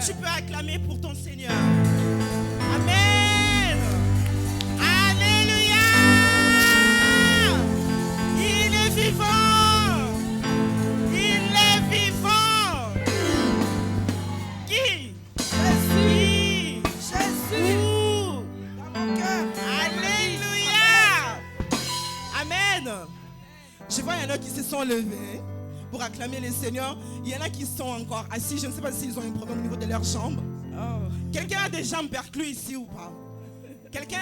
tu peux acclamer pour ton Seigneur? Amen. Alléluia. Il est vivant. Il est vivant. Qui? Jésus. Jésus. Où? Dans mon cœur. Alléluia. Amen. Je vois, il y en a qui se sont levés pour acclamer le Seigneur. Il y en a qui sont encore assis. Je ne sais pas s'ils ont un problème au niveau de leurs jambes. Oh. Quelqu'un a des jambes perclues ici ou pas? Quelqu'un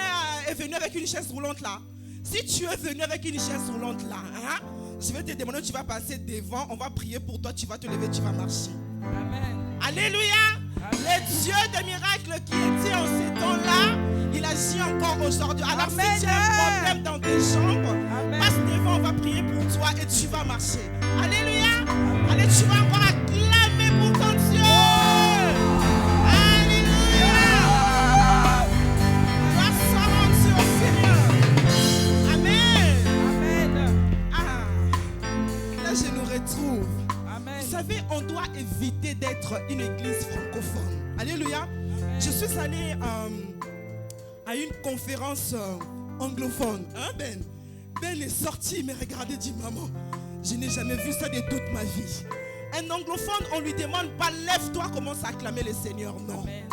est venu avec une chaise roulante là? Si tu es venu avec une chaise roulante là, hein, je vais te demander, tu vas passer devant, on va prier pour toi, tu vas te lever, tu vas marcher. Amen. Alléluia. Le Dieu des miracles qui était en ces temps-là, il agit encore aujourd'hui. Alors Amen. si tu as un problème dans tes jambes, Amen. passe devant, on va prier pour toi et tu vas marcher. Alléluia. Allez, tu vas encore acclamer pour ton Dieu. Alléluia. Gloire soit rendue au Seigneur. Amen. Amen. Ah, là je nous retrouve. Amen. Vous savez, on doit éviter d'être une église francophone. Alléluia. Je suis allé à une conférence anglophone. Hein, Ben? Ben est sorti, il m'a regardé et dit, maman, je n'ai jamais vu ça de toute ma vie. Un anglophone, on lui demande pas, lève-toi, commence à acclamer le Seigneur. Non. Amen.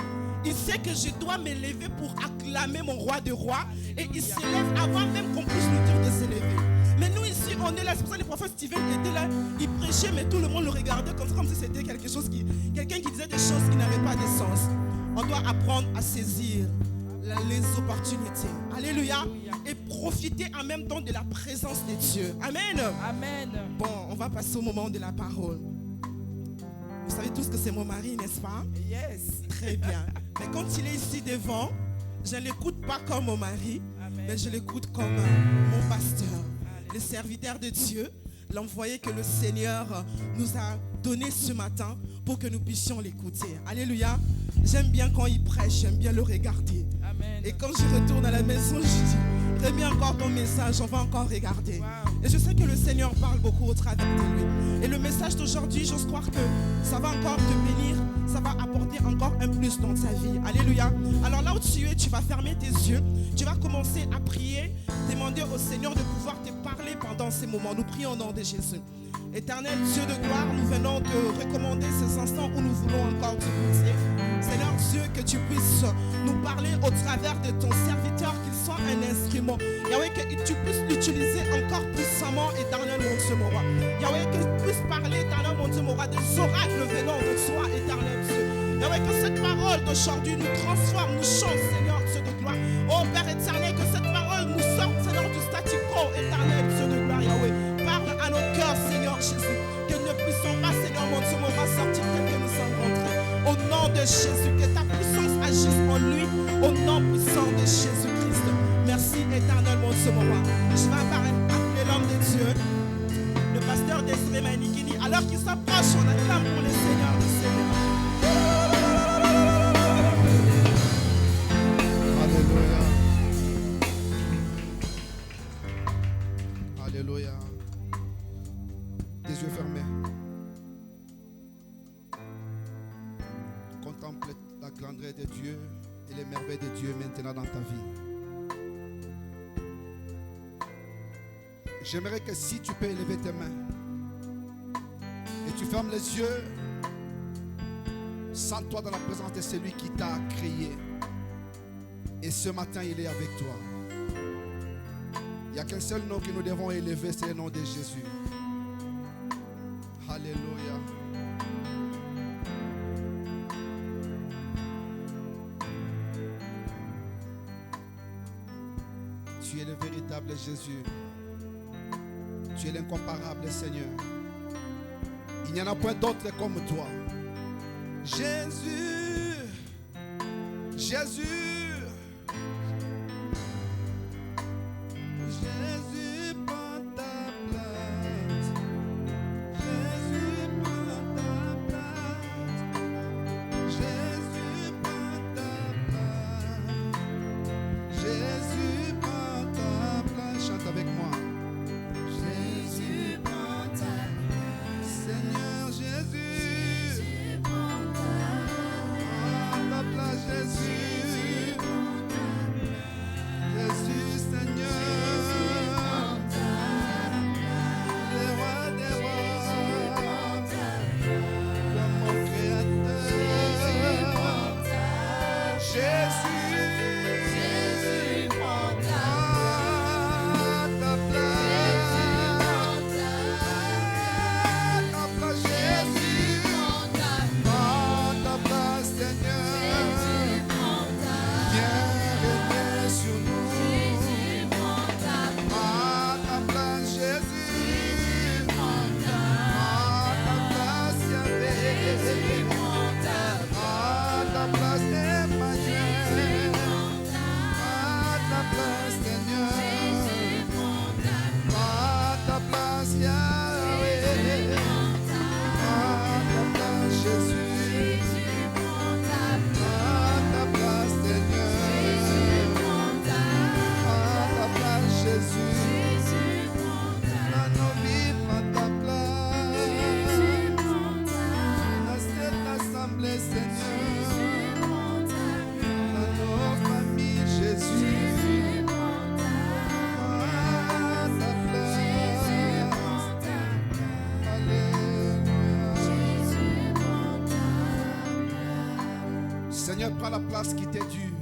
Il sait que je dois me lever pour acclamer mon roi de rois. Et il se lève avant même qu'on puisse lui dire de se lever. Mais nous ici, on est là. C'est pour ça que le prophète Stephen était là. Il prêchait, mais tout le monde le regardait comme si c'était quelqu'un qui disait des choses qui n'avaient pas de sens. On doit apprendre à saisir les opportunités. Alléluia. Et profiter en même temps de la présence de Dieu. Amen. Amen. Bon, on va passer au moment de la parole. Vous savez tous que c'est mon mari, n'est-ce pas? Yes. Très bien. Mais quand il est ici devant, je ne l'écoute pas comme mon mari, Amen. mais je l'écoute comme mon pasteur, le serviteur de Dieu, l'envoyé que le Seigneur nous a donné ce matin pour que nous puissions l'écouter. Alléluia. J'aime bien quand il prêche, j'aime bien le regarder. Amen. Et quand je retourne à la maison, je dis, remets encore ton message, on va encore regarder. Wow. Et je sais que le Seigneur parle beaucoup au travers de lui. Et le message d'aujourd'hui, j'ose croire que ça va encore te bénir, ça va apporter encore un plus dans ta vie. Alléluia. Alors là où tu es, tu vas fermer tes yeux, tu vas commencer à prier, demander au Seigneur de pouvoir te parler pendant ces moments. Nous prions au nom de Jésus. Éternel Dieu de gloire, nous venons te recommander ces instants où nous voulons encore te pousser. Seigneur Dieu, que tu puisses nous parler au travers de ton serviteur, qu'il soit un instrument. Yahweh, que tu puisses l'utiliser encore puissamment, éternel mon Dieu, mon roi. Yahweh, que tu puisses parler, éternel mon Dieu, mon roi, des oracles venant de toi, éternel Dieu. Yahweh, que cette parole d'aujourd'hui nous transforme, nous change, Seigneur Dieu de gloire. Oh Père éternel, que cette parole nous sorte, Seigneur, du statu quo, éternel Dieu de gloire, Yahweh. Parle à nos cœurs, Seigneur Jésus, que nous ne puissions pas, Seigneur mon Dieu, mon roi, sortir tel que nous sommes rentrés. Au nom de Jésus, que ta puissance agisse en lui, au nom puissant de Jésus-Christ. Merci éternel mon Dieu, mon roi. Je vais appeler l'homme de Dieu, le pasteur Désiré Manikini. Alors qu'il s'approche, on acclame pour le Seigneur du Seigneur. Alléluia. Alléluia. Tes yeux fermés. Contemple la grandeur de Dieu et les merveilles de Dieu maintenant dans ta vie. J'aimerais que si tu peux élever tes mains et tu fermes les yeux, sens-toi dans la présence de celui qui t'a créé. Et ce matin, il est avec toi. Il n'y a qu'un seul nom que nous devons élever, c'est le nom de Jésus. Alléluia. Tu es le véritable Jésus. Tu es l'incomparable Seigneur. Il n'y en a point d'autre comme toi. Jésus, Jésus, Jésus prend ta place. Jésus prend ta place. Jésus prend ta place. Jésus prend ta place. Chante avec moi. Jésus prend ta place. Seigneur Jésus. Jésus prend ta place. ensemble, Seigneur. Dans nos familles, Jésus. À ta place. Alléluia. Seigneur, prends la place qui t'est due.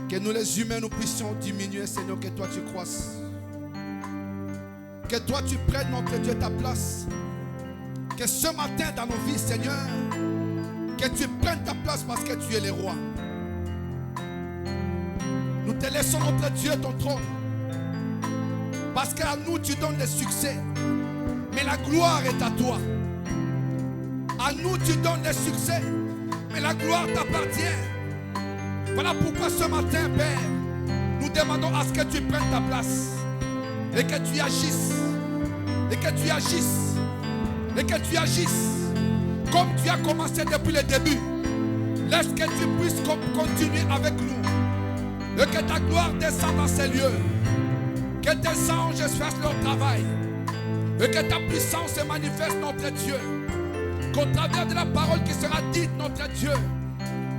Que nous les humains nous puissions diminuer, Seigneur, que toi tu croisses. Que toi tu prennes, notre Dieu, ta place. Que ce matin dans nos vies, Seigneur, que tu prennes ta place parce que tu es le roi. Nous te laissons, notre Dieu, ton trône. Parce qu'à nous tu donnes le succès. Mais la gloire est à toi. À nous tu donnes le succès. Mais la gloire t'appartient. Voilà pourquoi ce matin, Père, nous demandons à ce que tu prennes ta place. Et que tu agisses. Et que tu agisses. Et que tu agisses. Comme tu as commencé depuis le début. Laisse que tu puisses continuer avec nous. Et que ta gloire descende dans ces lieux. Que tes anges fassent leur travail. Et que ta puissance se manifeste, notre Dieu. Qu'au travers de la parole qui sera dite, notre Dieu,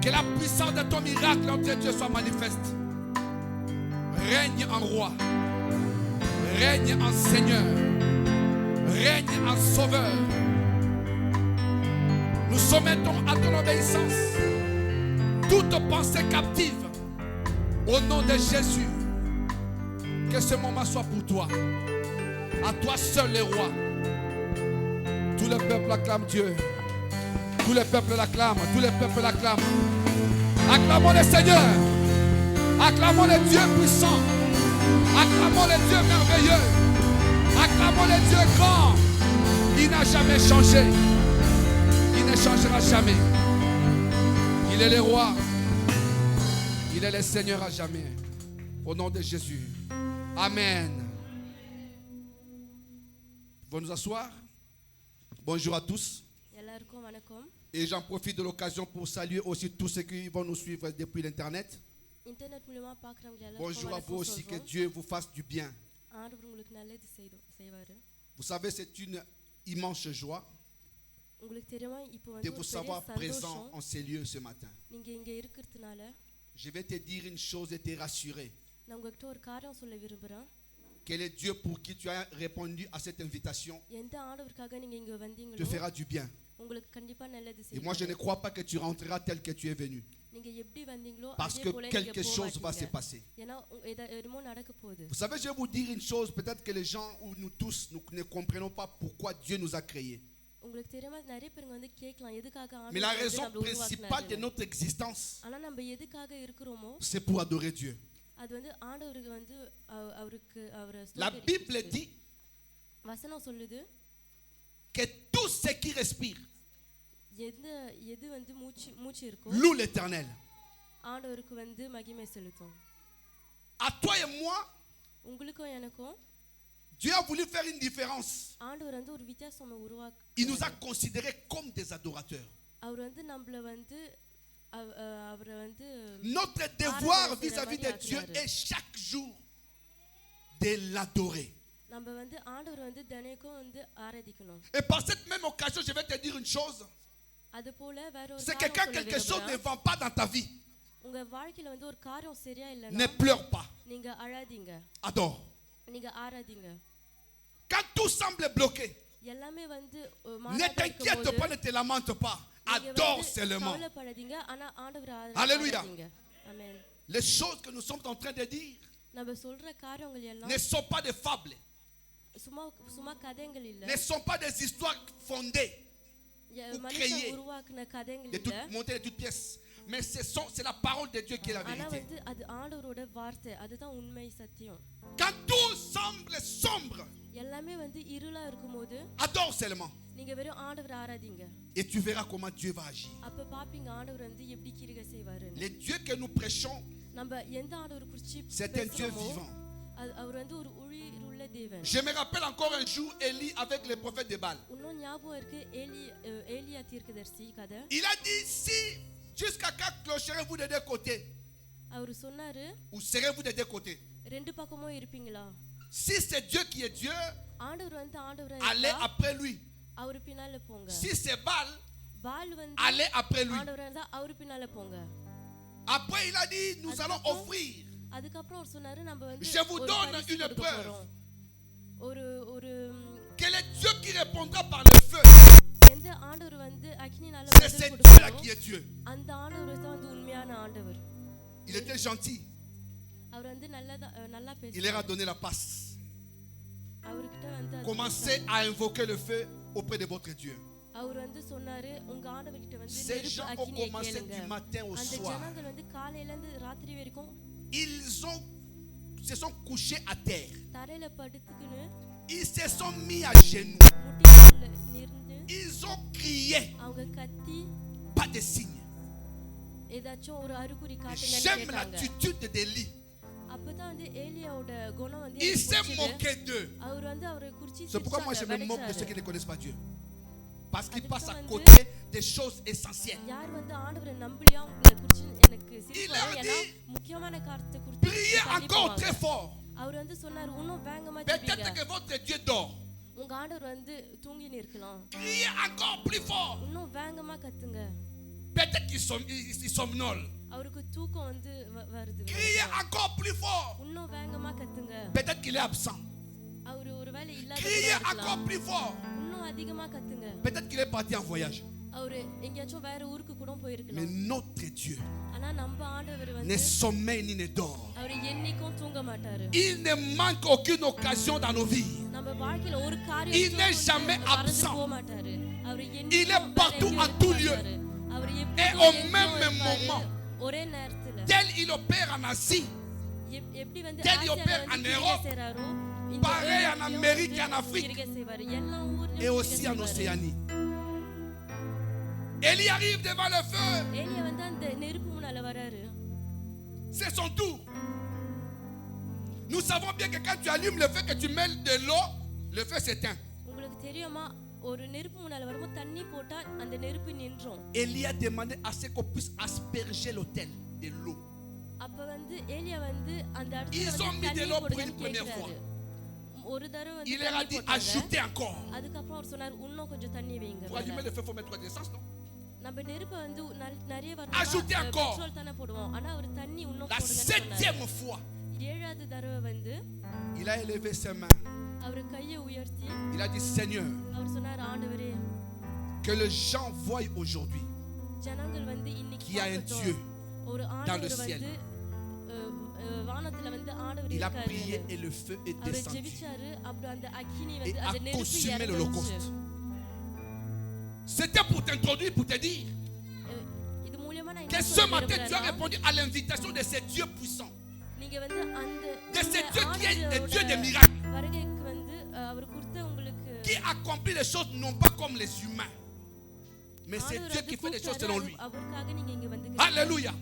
que la puissance de ton miracle, notre Dieu, soit manifeste. Règne en roi. Règne en Seigneur. Règne en Sauveur. Nous soumettons à ton obéissance toute pensée captive au nom de Jésus. Que ce moment soit pour toi. À toi seul le roi. Tout le peuple acclame Dieu. Tout le peuple l'acclame. Tout le peuple l'acclame. Acclamons le Seigneur. Acclamons le Dieu puissant. Acclamons le Dieu merveilleux. Acclamons le Dieu grand. Il n'a jamais changé. Il ne changera jamais. Il est le roi. Il est le Seigneur à jamais. Au nom de Jésus. Amen. Vous nous asseoir. Bonjour à tous. Et j'en profite de l'occasion pour saluer aussi tous ceux qui vont nous suivre depuis l'internet. Bonjour à vous aussi, que Dieu vous fasse du bien. Vous savez, c'est une immense joie de vous savoir présent en ces lieux ce matin. Je vais te dire une chose et te rassurer. Quel est Dieu pour qui tu as répondu à cette invitation te fera du bien. Et moi je ne crois pas que tu rentreras tel que tu es venu. Parce que quelque chose va se passer. Vous savez, je vais vous dire une chose. Peut-être que les gens ou nous tous, nous ne comprenons pas pourquoi Dieu nous a créés. Mais la raison principale de notre existence, c'est pour adorer Dieu. La Bible dit que tout ce qui respire loue l'Éternel. À toi et moi, Dieu a voulu faire une différence. Il nous a considérés comme des adorateurs. Notre devoir vis-à-vis de Dieu est chaque jour de l'adorer. Et par cette même occasion, je vais te dire une chose. C'est que quand quelque chose ne va pas dans ta vie, ne pleure pas. Adore. Quand tout semble bloqué, ne t'inquiète pas, ne te lamente pas. Adore seulement. Alléluia. Les choses que nous sommes en train de dire ne sont pas des fables. Ne sont pas des histoires fondées ou créées de monter de toutes pièces. Mais c'est la parole de Dieu qui est la vérité. Quand tout semble sombre, adore seulement. Et tu verras comment Dieu va agir. Le Dieu que nous prêchons, c'est un Dieu vivant. Je me rappelle encore un jour Élie avec le prophète de Baal. Il a dit, si jusqu'à quand clocherez-vous de deux côtés, ou serez-vous de deux côtés? Si c'est Dieu qui est Dieu, allez après lui. Si c'est Baal, பால் வந்து allez après lui. ஆண்டவர் வந்து அவரு பின்னால போங்க. Après, il a dit, nous allons offrir. அதுக்கப்புறம் அவர் சொன்னாரு நம்ம வந்து Je vous ஒரு donne பரிசு une கொடுக்க preuve. போறோம். ஒரு Quel est Dieu qui répondra par le feu? எந்த ஆண்டவர் வந்து அக்கினினால C'est பதில் Dieu là கொடுப்பாரோ qui est Dieu. அந்த ஆண்டவர் தான் வந்து உண்மையான ஆண்டவர். Il était gentil. அவர் வந்து நல்லா Il leur a பேசுறாரு. donné la passe. அவர்கிட்ட வந்து அது Commencez à invoquer le feu auprès de votre Dieu. அவர் வந்து சொன்னாரு உங்க ஆண்டவர்கிட்ட வந்து Ces நெருப்பு gens ont அக்கினியை commencé கேளுங்க. du matin au அந்த soir. ஜனங்கள் வந்து காலையில இருந்து ராத்திரி வரைக்கும் Se sont couchés à terre. தரையில படுத்துக்கின்னு Ils se sont mis à genoux. முட்டிக்குள்ள நின்று Ils ont crié. அவங்க கத்தி Pas de signe. ஏதாச்சும் ஒரு அறிகுறி காட்டுங்கன்னு J'aime கேட்டாங்க. l'attitude d'Élie. அப்பதான் வந்து ஏலியாவோட குணம் வந்து Il எனக்கு s'est பிடிச்சது. moqué d'eux. அவர் வந்து அவரை குறிச்சி C'est pourquoi moi je me moque de ceux qui சிரிச்சாரு. ne connaissent pas Dieu. Parce qu'ils passent à côté des choses essentielles. யார் வந்து ஆண்டவரை நம்பலையா அவங்களை குறிச்சி எனக்கு சிரிப்பு Il leur வரும். ஏன்னா dit, முக்கியமான காரியத்தை குறித்து Priez encore très fort. அவர் வந்து சொன்னார் இன்னும் வேகமா ஜெபிங்க. Peut-être que votre Dieu dort. உங்க ஆண்டவர் வந்து தூங்கின்னு இருக்கலாம். Criez encore plus fort. இன்னும் வேகமா கத்துங்க. Peut-être qu'ils somnolent. அவருக்கு தூக்கம் வந்து வருது. Criez encore plus fort. இன்னும் வேகமா கத்துங்க. Peut-être qu'il est absent. அவர் ஒருவேளை இல்லாத Criez கூட encore இருக்கலாம். plus fort. இன்னும் அதிகமா கத்துங்க. Peut-être qu'il est parti en voyage. அவர் எங்கேயாச்சும் வேற ஊருக்கு கூட Mais போயிருக்கலாம். notre Dieu ஆனா நம்ம ஆண்டவர் ne வந்து sommeille ni ne dort. அவர் என்னைக்கும் தூங்க மாட்டாரு. Il ne manque aucune occasion dans nos vies. நம்ம வாழ்க்கையில ஒரு Il காரியம் n'est jamais absent. போக மாட்டாரு. அவர் Il est partout en tout lieu. அவர் Et au même moment. ஒரே நேரத்துல Tel il opère en Asie. எப்படி வந்து Tel il ஆசியால opère வந்து en கிரியை Europe. செய்றாரோ, இந்த Pareil en உலகத்திலயும் Amérique வந்து et en Afrique. கிரியை செய்வாரு. எல்லா ஊர்லயும் Et கிரியை aussi en செய்வாரு. Océanie. Élie arrive devant le feu. ஏலியா வந்து அந்த நெருப்பு முன்னால வராரு. C'est son tour. Nous savons bien que quand tu allumes le feu, que tu mets de l'eau, le feu s'éteint. உங்களுக்கு தெரியுமா ஒரு நெருப்பு முன்னால வரும்போது தண்ணி போட்டா அந்த நெருப்பு நின்றும். Élie a demandé à ce qu'on puisse asperger l'autel de l'eau. அப்ப வந்து ஏலியா வந்து அந்த Ils இடத்துல ont வந்து mis de தண்ணி l'eau pour போடுங்கன்னு une première கேக்குறாரு. ஒரு தடவை வந்து Il leur a தண்ணி dit போட்டாங்க. ajoutez encore. அதுக்கப்புறம் அவர் சொன்னார் இன்னும் கொஞ்சம் தண்ணி வைங்க. Pour allumer le feu, il faut mettre de l'essence, non? நம்ம நெருப்பு வந்து நிறைய Ajoutez encore. பெட்ரோல் தானே போடுவோம். ஆனா அவர் தண்ணி இன்னும் La போடுங்கன்னு சொன்னாரு. 7e fois, ஏழாவது தடவை வந்து il a élevé ses mains. அவர் கையை உயர்த்தி Il a dit Seigneur, அவர் சொன்னார் ஆண்டவரே que les gens voient aujourd'hui ஜனங்கள் வந்து இன்னைக்கு qu'il y a un பார்க்கட்டும். Dieu. ஒரு dans le ஆண்டவர் ciel. வந்து வானத்துல வந்து ஆண்டவர் Il a இருக்காரு. prié et le feu est அவர் descendu. ஜெபிச்சாரு. அப்புறம் அந்த அக்கினி Et வந்து a அந்த நெருப்பு consumé இறங்குச்சு. l'holocauste. C'était pour t'introduire, pour te dire இது மூலமா நான் que என்ன ce சொல்ல matin tu as விரும்புறேன்னா, répondu à l'invitation de ces dieux puissants. நீங்க வந்து அந்த De ce இந்த Dieu qui est un ஆண்டவரோட Dieu de miracles. வருகைக்கு வந்து அவர் கொடுத்த உங்களுக்கு Qui accomplit les choses non pas comme les humains. Mais c'est ஆண்டவர் Dieu வந்து qui fait les choses கூப்பிட்டாரு. selon lui. அவருக்காக நீங்க இங்க வந்து Alléluia.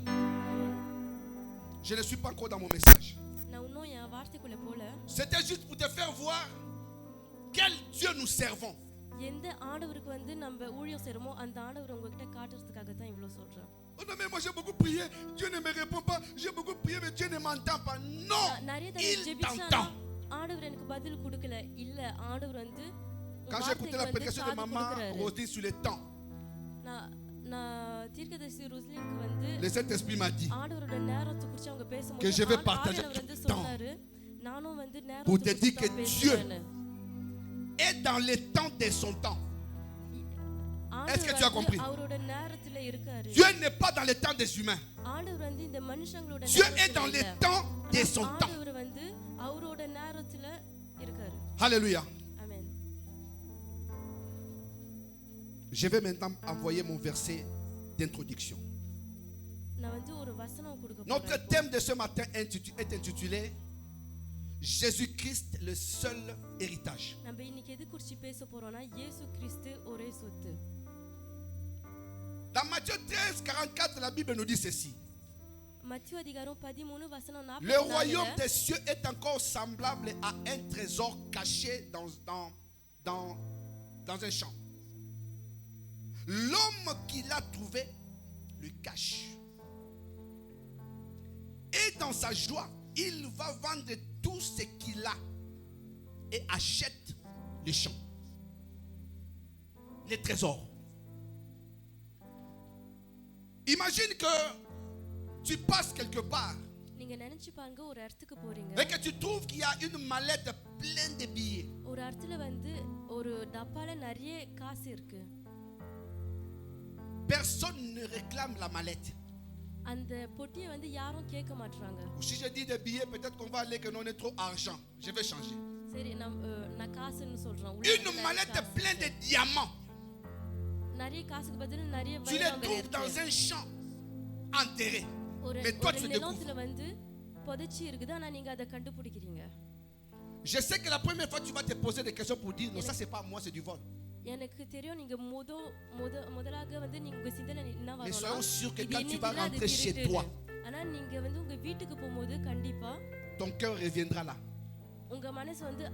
Je ne suis pas encore dans mon message. நான் இன்னும் என் வார்த்தைக்குள்ள போல C'était juste pour te faire voir quel Dieu nous servons. எந்த ஆண்டவருக்கு வந்து நம்ம ஊழியம் செய்றோமோ அந்த ஆண்டவர் உங்ககிட்ட காட்டுறதுக்காக தான் இவ்வளவு சொல்றேன். Oh non, mais moi j'ai beaucoup prié, Dieu ne me répond pas. J'ai beaucoup prié, mais Dieu ne m'entend pas. Non, நிறைய தடவை il ஜெபிச்சாலும் t'entend. ஆண்டவர் எனக்கு பதில் கொடுக்கல. இல்ல ஆண்டவர் வந்து Quand j'ai écouté la prédication de maman Roselyne sur les temps, நான் தீர்க்கதரிசி ருஸ்லினுக்கு வந்து le Saint-Esprit m'a dit ஆண்டவரோட நேரத்தை குறித்து அவங்க பேசும்போது que je vais partager ஆண்டவர் வந்து tout le temps சொன்னாரு நானும் வந்து pour te நேரத்தை dire que குறித்து Dieu பேசுறேன்னு. est dans les temps de son temps. Est-ce que tu as compris? அவரோட நேரத்துல இருக்காரு. Dieu n'est pas dans les temps des humains. ஆண்டவர் வந்து இந்த மனுஷங்களோட Dieu est நேரத்துல dans les இல்ல. temps de son temps. ஆண்டவர் வந்து அவரோட நேரத்துல இருக்காரு. Alléluia. ஆமென். Je vais maintenant envoyer mon verset d'introduction. நான் வந்து ஒரு வசனம் கொடுக்க Notre போறேன். thème de ce matin est intitulé Jésus-Christ, le seul héritage. நம்ம இன்னைக்கு எது குறித்து பேச போறோம்னா இயேசு கிறிஸ்து ஒரே சொத்து. Dans Matthieu 13, 44, la Bible nous dit ceci. மத்திய அதிகாரம் 13 வசனம் Le royaume 44. des cieux est encore semblable à un trésor caché dans un champ. L'homme qui l'a trouvé le cache. Et dans sa joie, il va vendre tout ce qu'il a et achète les champs, les trésors. Imagine que tu passes quelque part நீங்க நினைச்சு பாருங்க, ஒரு இடத்துக்கு போறீங்க, et que tu trouves qu'il y a une mallette pleine de billets. ஒரு இடத்துல வந்து ஒரு டப்பால நிறைய காசு இருக்கு. Personne ne réclame la mallette. அந்த பொட்டியை வந்து யாரும் கேட்க மாட்டாங்க. Ou si je dis des billets, peut-être qu'on va aller que non, on est trop argent. Je vais changer. சரி, நான் காசுன்னு சொல்றேன். Une mallette pleine de diamants. நிறைய காசுக்கு பதிலா நிறைய Tu les வைரங்கள் trouves dans இருக்கு. un champ enterré. ஒரு Mais toi, tu le நிலத்துல découvres. வந்து புதைச்சி இருக்குது, ஆனா நீங்க அதை கண்டுபிடிக்கிறீங்க. Je sais que la première fois, tu vas te poser des questions pour dire non, ça c'est pas moi, c'est du vol. எனக்கு தெரியும் நீங்க முதலாக வந்து நீங்க உங்க சிந்தனை என்ன Mais வரணும், soyons sûrs que இது quand tu என்னதுன்னா vas அது rentrer chez திருட்டு. toi, ஆனா நீங்க வந்து உங்க வீட்டுக்கு போகும்போது கண்டிப்பா ton cœur reviendra là. உங்க மனசு வந்து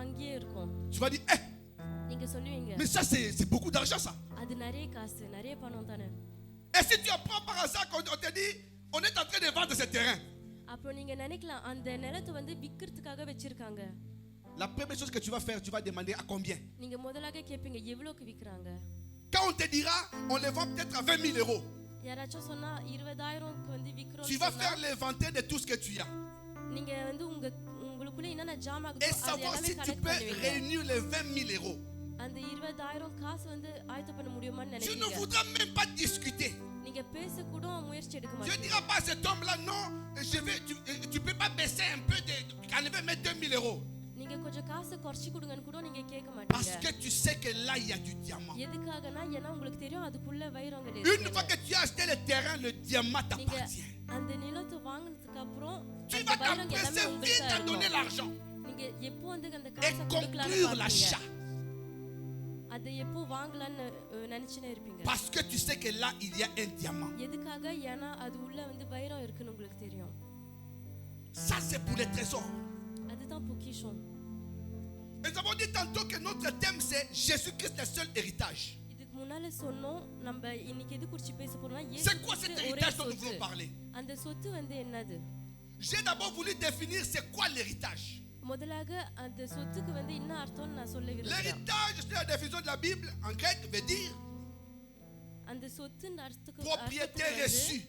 அங்கேயே இருக்கும். Tu vas dire, நீங்க சொல்லுவீங்க, mais ça c'est beaucoup d'argent ça. அது நிறைய காசு, நிறைய பணம் தானே. Et si tu apprends par hasard qu'on te dit, on est en train de vendre ce terrain. அப்போ நீங்க நினைக்கலாம் அந்த நிலத்தை வந்து விக்கிறதுக்காக வச்சிருக்காங்க. La première chose que tu vas faire, tu vas demander à combien. நீங்க முதலாக கேட்பீங்க எவ்வளவுக்கு விக்கிறாங்க. Quand on te dira, on les vend peut-être à 20 000 euros. யாராச்சும் சொன்னா 20,000க்கு வந்து விக்கிறோம். Tu vas faire l'inventaire de tout ce que tu as. நீங்க வந்து உங்களுக்குள்ள என்னென்ன ஜாம் Et ஆகுதோ அது savoir எல்லாமே si tu கலெக்ட் peux பண்ணுவீங்க. réunir les 20 000 euros. அந்த 20,000 காசு வந்து ஆயத்த பண்ண முடியுமான்னு Tu ne நினைக்கிறீங்க. voudras même pas discuter. நீங்க பேச கூட முயற்சி எடுக்க Je ne மாட்டீங்க. dirai pas à cet homme-là, non, tu peux pas baisser un peu, enlever mes 2 000 euros. நீங்க கொஞ்சம் காசு குறைச்சி கொடுங்கன்னு கூட நீங்க கேட்க Parce மாட்டீங்க. que tu sais que là, il y a du diamant. எதுக்காகனா ஏன்னா உங்களுக்கு தெரியும் அதுக்குள்ள வைரங்கள் Une இருக்கு. fois que tu as acheté le terrain, le diamant நீங்க t'appartient. அந்த நிலத்தை வாங்குனதுக்கு அப்புறம் Tu அந்த vas வைரங்கள் எல்லாமே t'empresser உங்களுக்கு vite à donner இருக்கும். l'argent நீங்க எப்போ வந்து அந்த et காசை கொடுக்கலாம்னு conclure பாப்பீங்க. l'achat. அதை எப்போ வாங்கலாம்னு நினைச்சுனே இருப்பீங்க. Parce que tu sais que là, il y a un diamant. எதுக்காக? ஏன்னா அது உள்ள வந்து வைரம் இருக்குன்னு உங்களுக்கு தெரியும். Ça, c'est pour les trésors. அதுதான் பொக்கிஷம். Nous avons dit tantôt que notre thème, c'est Jésus-Christ, le seul héritage. இதுக்கு முன்னால சொன்னோம் நம்ம இன்னைக்கு எது குறித்து பேச போறோம்னா C'est quoi cet héritage dont nous voulons parler? அந்த சொத்து வந்து என்னது? J'ai d'abord voulu définir c'est quoi l'héritage. முதலாக அந்த சொத்துக்கு வந்து என்ன அர்த்தம்னு நான் சொல்ல விரும்புறேன். L'héritage, c'est la définition de la Bible en grec, veut dire அந்த சொத்துன்ற அர்த்தத்துக்கு propriété reçue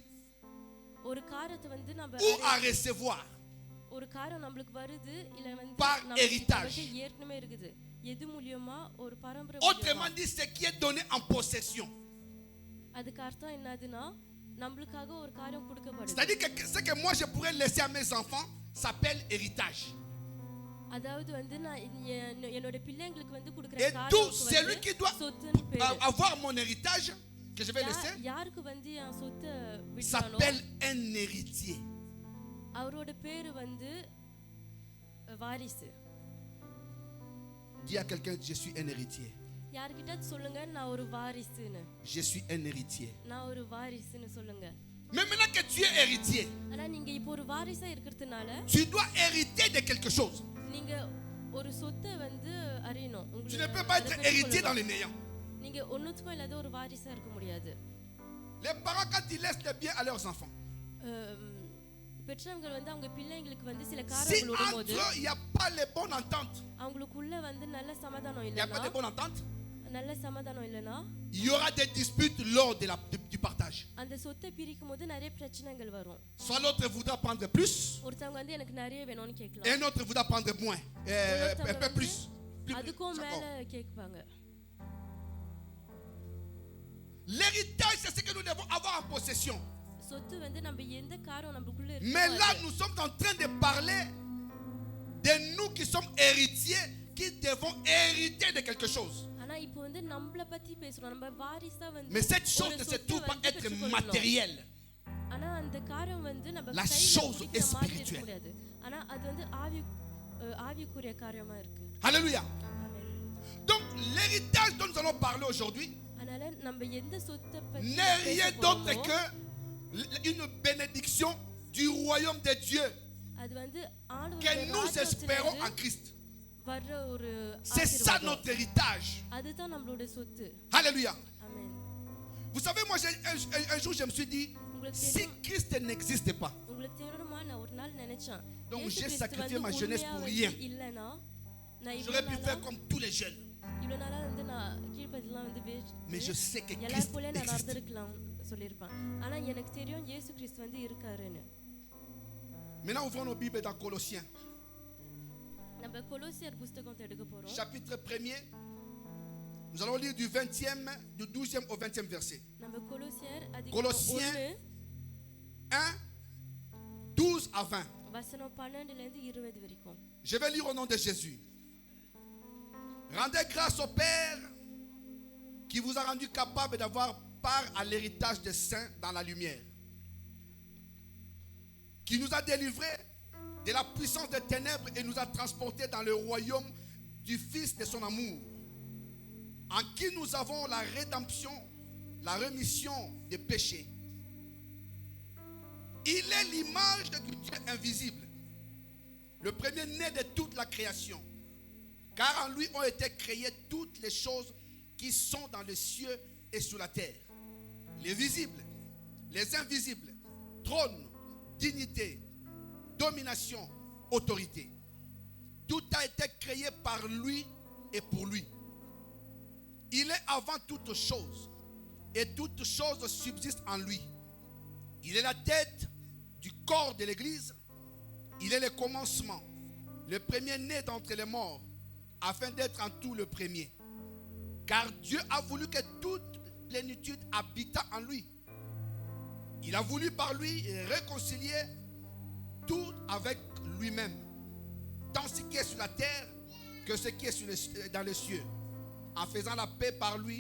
ஒரு காரியத்தை வந்து நம்ம ou à recevoir ஒரு காரியம் நம்மளுக்கு வருது இல்ல வந்து par நமக்கு héritage. ஏற்கனவே இருக்குது. எது மூலியமா? ஒரு பரம்பரை Autrement மூலியமா. dit, ce qui est donné en possession. அதுக்கு அர்த்தம் என்னதுன்னா நம்மளுக்காக ஒரு காரியம் கொடுக்கப்படுது. C'est-à-dire que ce que moi je pourrais laisser à mes enfants s'appelle héritage. அதாவது வந்து நான் என்னோட பிள்ளைங்களுக்கு வந்து கொடுக்கிற Et tout celui qui doit சொத்துன்னு பேரு. avoir mon héritage que je vais laisser யாருக்கு வந்து என் சொத்தை விட்டானோ s'appelle un héritier. அவரோட பேரு வந்து வாரிசு. Dis à quelqu'un, je suis un héritier. யார்கிட்ட சொல்லுங்க நான் ஒரு வாரிசுன்னு. Je suis un héritier. நான் ஒரு வாரிசுன்னு சொல்லுங்க. Mais maintenant que tu es héritier, ஆனா நீங்க இப்போ ஒரு வாரிசா இருக்கிறதுனால tu dois hériter de quelque chose. நீங்க ஒரு சொத்தை வந்து அறியணும். Tu ne peux pas être héritier dans les néants. நீங்க ஒண்ணுத்துக்கும் இல்லாத ஒரு வாரிசா இருக்க முடியாது. Les parents, quand ils laissent les biens à leurs enfants, பெற்றவங்க வந்து அவங்க பிள்ளைங்களுக்கு வந்து சில si காரியங்கள் விடும்போது entre eux il n'y a pas les bonnes ententes, அவங்களுக்குள்ள வந்து நல்ல சமாதானம் il n'y a pas de இல்லைன்னா bonnes ententes, நல்ல சமாதானம் இல்லைன்னா il y aura des disputes lors du partage. அந்த சொத்தை பிரிக்கும் போது நிறைய பிரச்சனைகள் வரும். Soit l'autre voudra prendre plus, ஒருத்தவங்க வந்து எனக்கு நிறைய வேணும்னு et கேட்கலாம். un autre voudra prendre moins, un peu plus. அதுக்கும் மேல D'accord. கேட்பாங்க. L'héritage, c'est ce que nous devons avoir en possession. சொத்து வந்து நம்ம எந்த காரியம் நமக்குள்ள Mais là, இருக்கு nous sommes en train de parler de nous qui sommes héritiers, qui devons hériter de quelque chose. ஆனா இப்போ வந்து நம்மள பத்தி பேசுறோம். நம்ம வாரிசா வந்து Mais cette chose ne se trouve pas être matérielle. ஆனா அந்த காரியம் வந்து நம்ம La chose est spirituelle. முடியாது. ஆனா அது வந்து ஆவிக்குரிய காரியமா இருக்கு. Alléluia. ஆமென். Donc, l'héritage dont nous allons parler aujourd'hui அதனால நம்ம எந்த சொத்தை பத்தி n'est rien d'autre பேச que une bénédiction du royaume de Dieu அது வந்து que ஆண்டவருடைய nous espérons en ராஜ்யத்திலிருந்து Christ. வர்ற ஒரு C'est ça ஆசீர்வாதம். notre héritage. அதுதான் நம்மளோட சொத்து. Alléluia. ஆமென். Vous savez, moi, un jour, je me suis dit, உங்களுக்கு si தெரியும் Christ n'existait pas, உங்களுக்கு தெரியுமா நான் ஒரு நாள் நினைச்சேன் Donc, இயேசு j'ai கிறிஸ்து sacrifié வந்து ma jeunesse உண்மையா pour வந்து rien. இல்லைன்னா நான் j'aurais pu faire comme tous les jeunes. இவ்வளவு நாளா வந்து நான் கீழ்ப்பதெல்லாம் வந்து Mais je sais que எல்லாரும் Christ போல நான் existe. நடந்திருக்கலாம் சொல்லியிருப்பான். ஆனா எனக்கு தெரியும் இயேசு கிறிஸ்து வந்து இருக்காருன்னு. Maintenant, ouvrons nos Bibles dans Colossiens. நம்ம கொலோசியர் புத்தகத்தை எடுக்க போறோம். Chapitre 1er. Nous allons lire du 20e, du 12e au 20e verset. நம்ம கொலோசியர் அதிகாரம் Colossiens 1 1, 12 à 20. வசனம் 12 ல இருந்து 20 வரைக்கும். Je vais lire au nom de Jésus. Rendez grâce au Père qui vous a rendu capable d'avoir part à l'héritage des saints dans la lumière, qui nous a délivrés de la puissance des ténèbres et nous a transportés dans le royaume du Fils de son amour, en qui nous avons la rédemption, la rémission des péchés. Il est l'image du Dieu invisible, le premier-né de toute la création, car en lui ont été créées toutes les choses qui sont dans les cieux et sous la terre, les visibles, les invisibles, trône, dignité, domination, autorité. Tout a été créé par lui et pour lui. Il est avant toutes choses et toutes choses subsistent en lui. Il est la tête du corps de l'Église. Il est le commencement, le premier-né d'entre les morts, afin d'être en tout le premier. Car Dieu a voulu que toute plénitude habitât en lui. Il a voulu par lui réconcilier tout avec lui-même, tant ce qui est sur la terre que ce qui est dans les cieux, en faisant la paix par lui,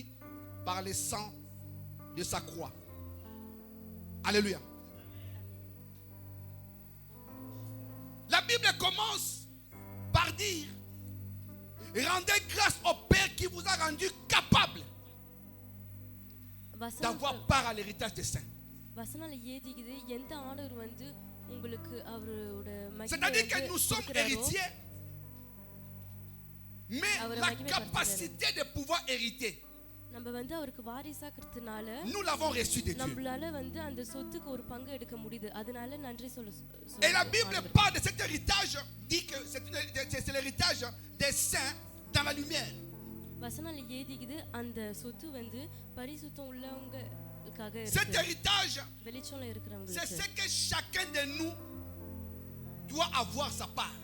par le sang de sa croix. Alléluia. La Bible commence par dire: rendez grâce au Père qui vous a rendu capable d'avoir part à l'héritage des saints. வசனால ஏதிக்குது எந்த ஆண்டவர் வந்து உங்களுக்கு அவரோட C'est-à-dire que nous sommes héritiers, mais la capacité de pouvoir hériter, நம்ம வந்து அவருக்கு வாரிசாக்கிறதுனால nous l'avons reçu de Dieu. நம்மளால வந்து அந்த சொத்துக்கு ஒரு பங்கு எடுக்க முடியுது. அதனால நன்றி Et la Bible parle de cet héritage, dit que c'est l'héritage des saints dans la lumière. வசனால ஏதிக்குது அந்த சொத்து வந்து பரிசுத்தம் உள்ளவங்களுக்காக Cet இருக்கு. héritage, வெளிச்சம்ல c'est இருக்கிறவங்களுக்கு. ce que chacun de nous doit avoir sa part.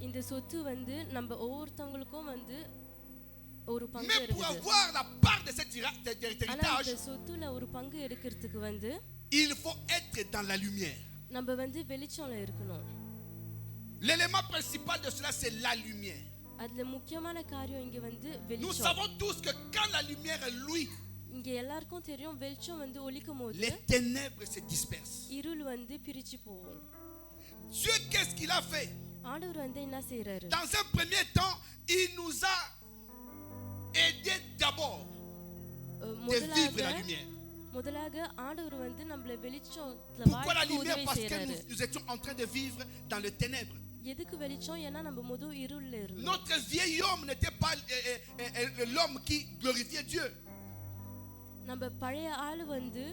இந்த சொத்து வந்து நம்ம ஒவ்வொருத்தவங்களுக்கும் வந்து ஒரு பங்கு Mais pour இருக்குது. avoir la part de cet ஆனா héritage, இந்த சொத்துல ஒரு பங்கு எடுக்கிறதுக்கு வந்து il faut être dans la lumière. நம்ம வந்து வெளிச்சம்ல இருக்கணும். L'élément principal de cela, c'est la lumière. அதுல முக்கியமான காரியம் இங்க வந்து Nous வெளிச்சம். savons tous que quand la lumière est lui, இங்க எல்லாருக்கும் தெரியும் வெளிச்சம் வந்து ஒளிக்கும் போது les ténèbres se dispersent. இருள் வந்து பிரிச்சு போகும். Dieu, qu'est-ce qu'il a fait? ஆண்டவர் வந்து என்ன செய்யறாரு? Dans un premier temps, il nous a aidés d'abord de vivre la lumière. முதலாக ஆண்டவர் வந்து நம்மள வெளிச்சத்துல Pourquoi la வாழ்க்கைக்கு lumière? உதவி Parce que செய்யறாரு. nous étions en train de vivre dans les ténèbres. எதுக்கு வெளிச்சம்? ஏன்னா நம்ம முதல் இருள்ல இருந்தோம். Notre vieil homme n'était pas l'homme qui glorifiait Dieu. நம்ம பழைய ஆளு வந்து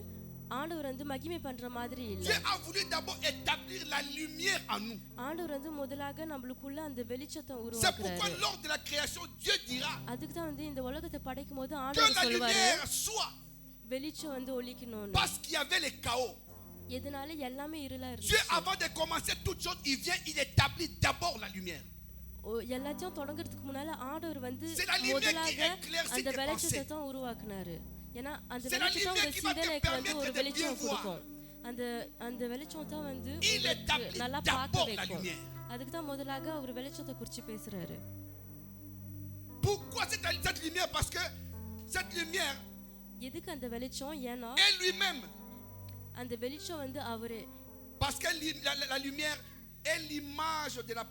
ஆண்டவர் வந்து மகிமை பண்ற மாதிரி இல்ல. Dieu a voulu d'abord établir la lumière en nous. ஆண்டவர் வந்து முதலாக நம்மளுக்குள்ள அந்த வெளிச்சத்தை C'est pourquoi உருவாக்குறாரு. lors de la création, Dieu dira அதுக்கு தான் வந்து இந்த உலகத்தை படைக்கும் போது que ஆண்டவர் la சொல்வாரு lumière soit. வெளிச்சம் வந்து ஒளிக்கணும்னு. Parce qu'il y avait les chaos. எதனால எல்லாமே இருளா Dieu, இருந்துச்சு. avant de commencer toute chose, il établit d'abord la lumière. எல்லாத்தையும் தொடங்கிறதுக்கு முன்னால ஆண்டவர் வந்து C'est la lumière qui முதலாக éclaircit அந்த tes வெளிச்சத்தை pensées. தான் உருவாக்குனாரு. ஏன்னா அந்த C'est la வெளிச்சம் lumière உங்க qui va te சிந்தனைக்கு வந்து permettre ஒரு de வெளிச்சம் bien voir. கொடுக்கும். அந்த வெளிச்சம் தான் வந்து Il உங்களுக்கு établit நல்லா d'abord பார்க்க la வைக்கும். lumière. அதுக்கு தான் முதலாக அவர் வெளிச்சத்தை குறித்து பேசுறாரு. Pourquoi cette lumière? Parce que cette lumière எதுக்கு அந்த வெளிச்சம்? ஏன்னா est lui-même. அந்த வெளிச்சம் வந்து அவரே. Parce que la lumière est l'image de la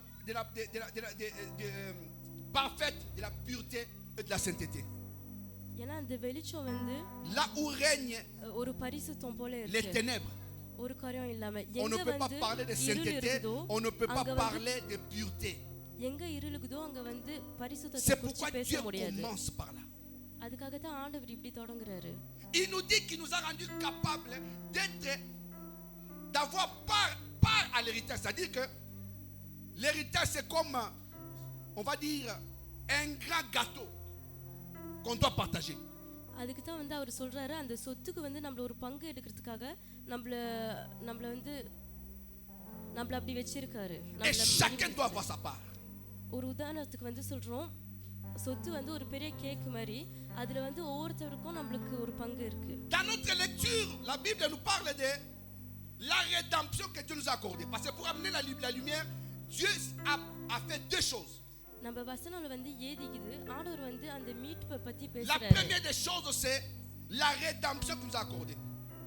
parfaite, de la pureté et de la sainteté. ஏன்னா அந்த வெளிச்சம் வந்து Là où règnent ஒரு பரிசுத்தம் போல les இருக்கு. ténèbres, ஒரு காரியம் இல்லாம on ne எங்க peut pas வந்து parler de இருள் sainteté, இருக்குதோ on ne peut pas அங்க வந்து parler de pureté. எங்க இருளுக்குதோ அங்க வந்து பரிசுத்தத்தை C'est குறித்து pourquoi பேச Dieu முடியாது. commence par là. அதுக்காக தான் ஆண்டவர் இப்படி தொடங்குறாரு. Il nous dit qu'il nous a rendus capables d'avoir part à l'héritage. C'est-à-dire que l'héritage, c'est comme, on va dire, un grand gâteau qu'on doit partager. அதுக்கு தான் வந்து அவர் சொல்றாரு அந்த சொத்துக்கு வந்து நம்மள ஒரு பங்கு எடுக்கிறதுக்காக நம்மள வந்து நம்மள அப்படி வச்சிருக்காரு. Et chacun doit avoir sa part. ஒரு உதாரணத்துக்கு வந்து சொல்றோம், சொத்து வந்து ஒரு பெரிய கேக் மாதிரி, அதுல வந்து ஒவ்வொருத்தருக்கும் நம்மளுக்கு ஒரு பங்கு இருக்கு. Dans notre lecture, la Bible nous parle de la rédemption que Dieu nous a accordée. Parce que pour amener la lumière, Dieu a fait deux choses. நம்ம வசனம்ல வந்து ஏதிக்குது, ஆண்டவர் வந்து அந்த மீட்பை பத்தி La பேசுறாரு. première des choses, c'est la rédemption qu'il nous a accordée.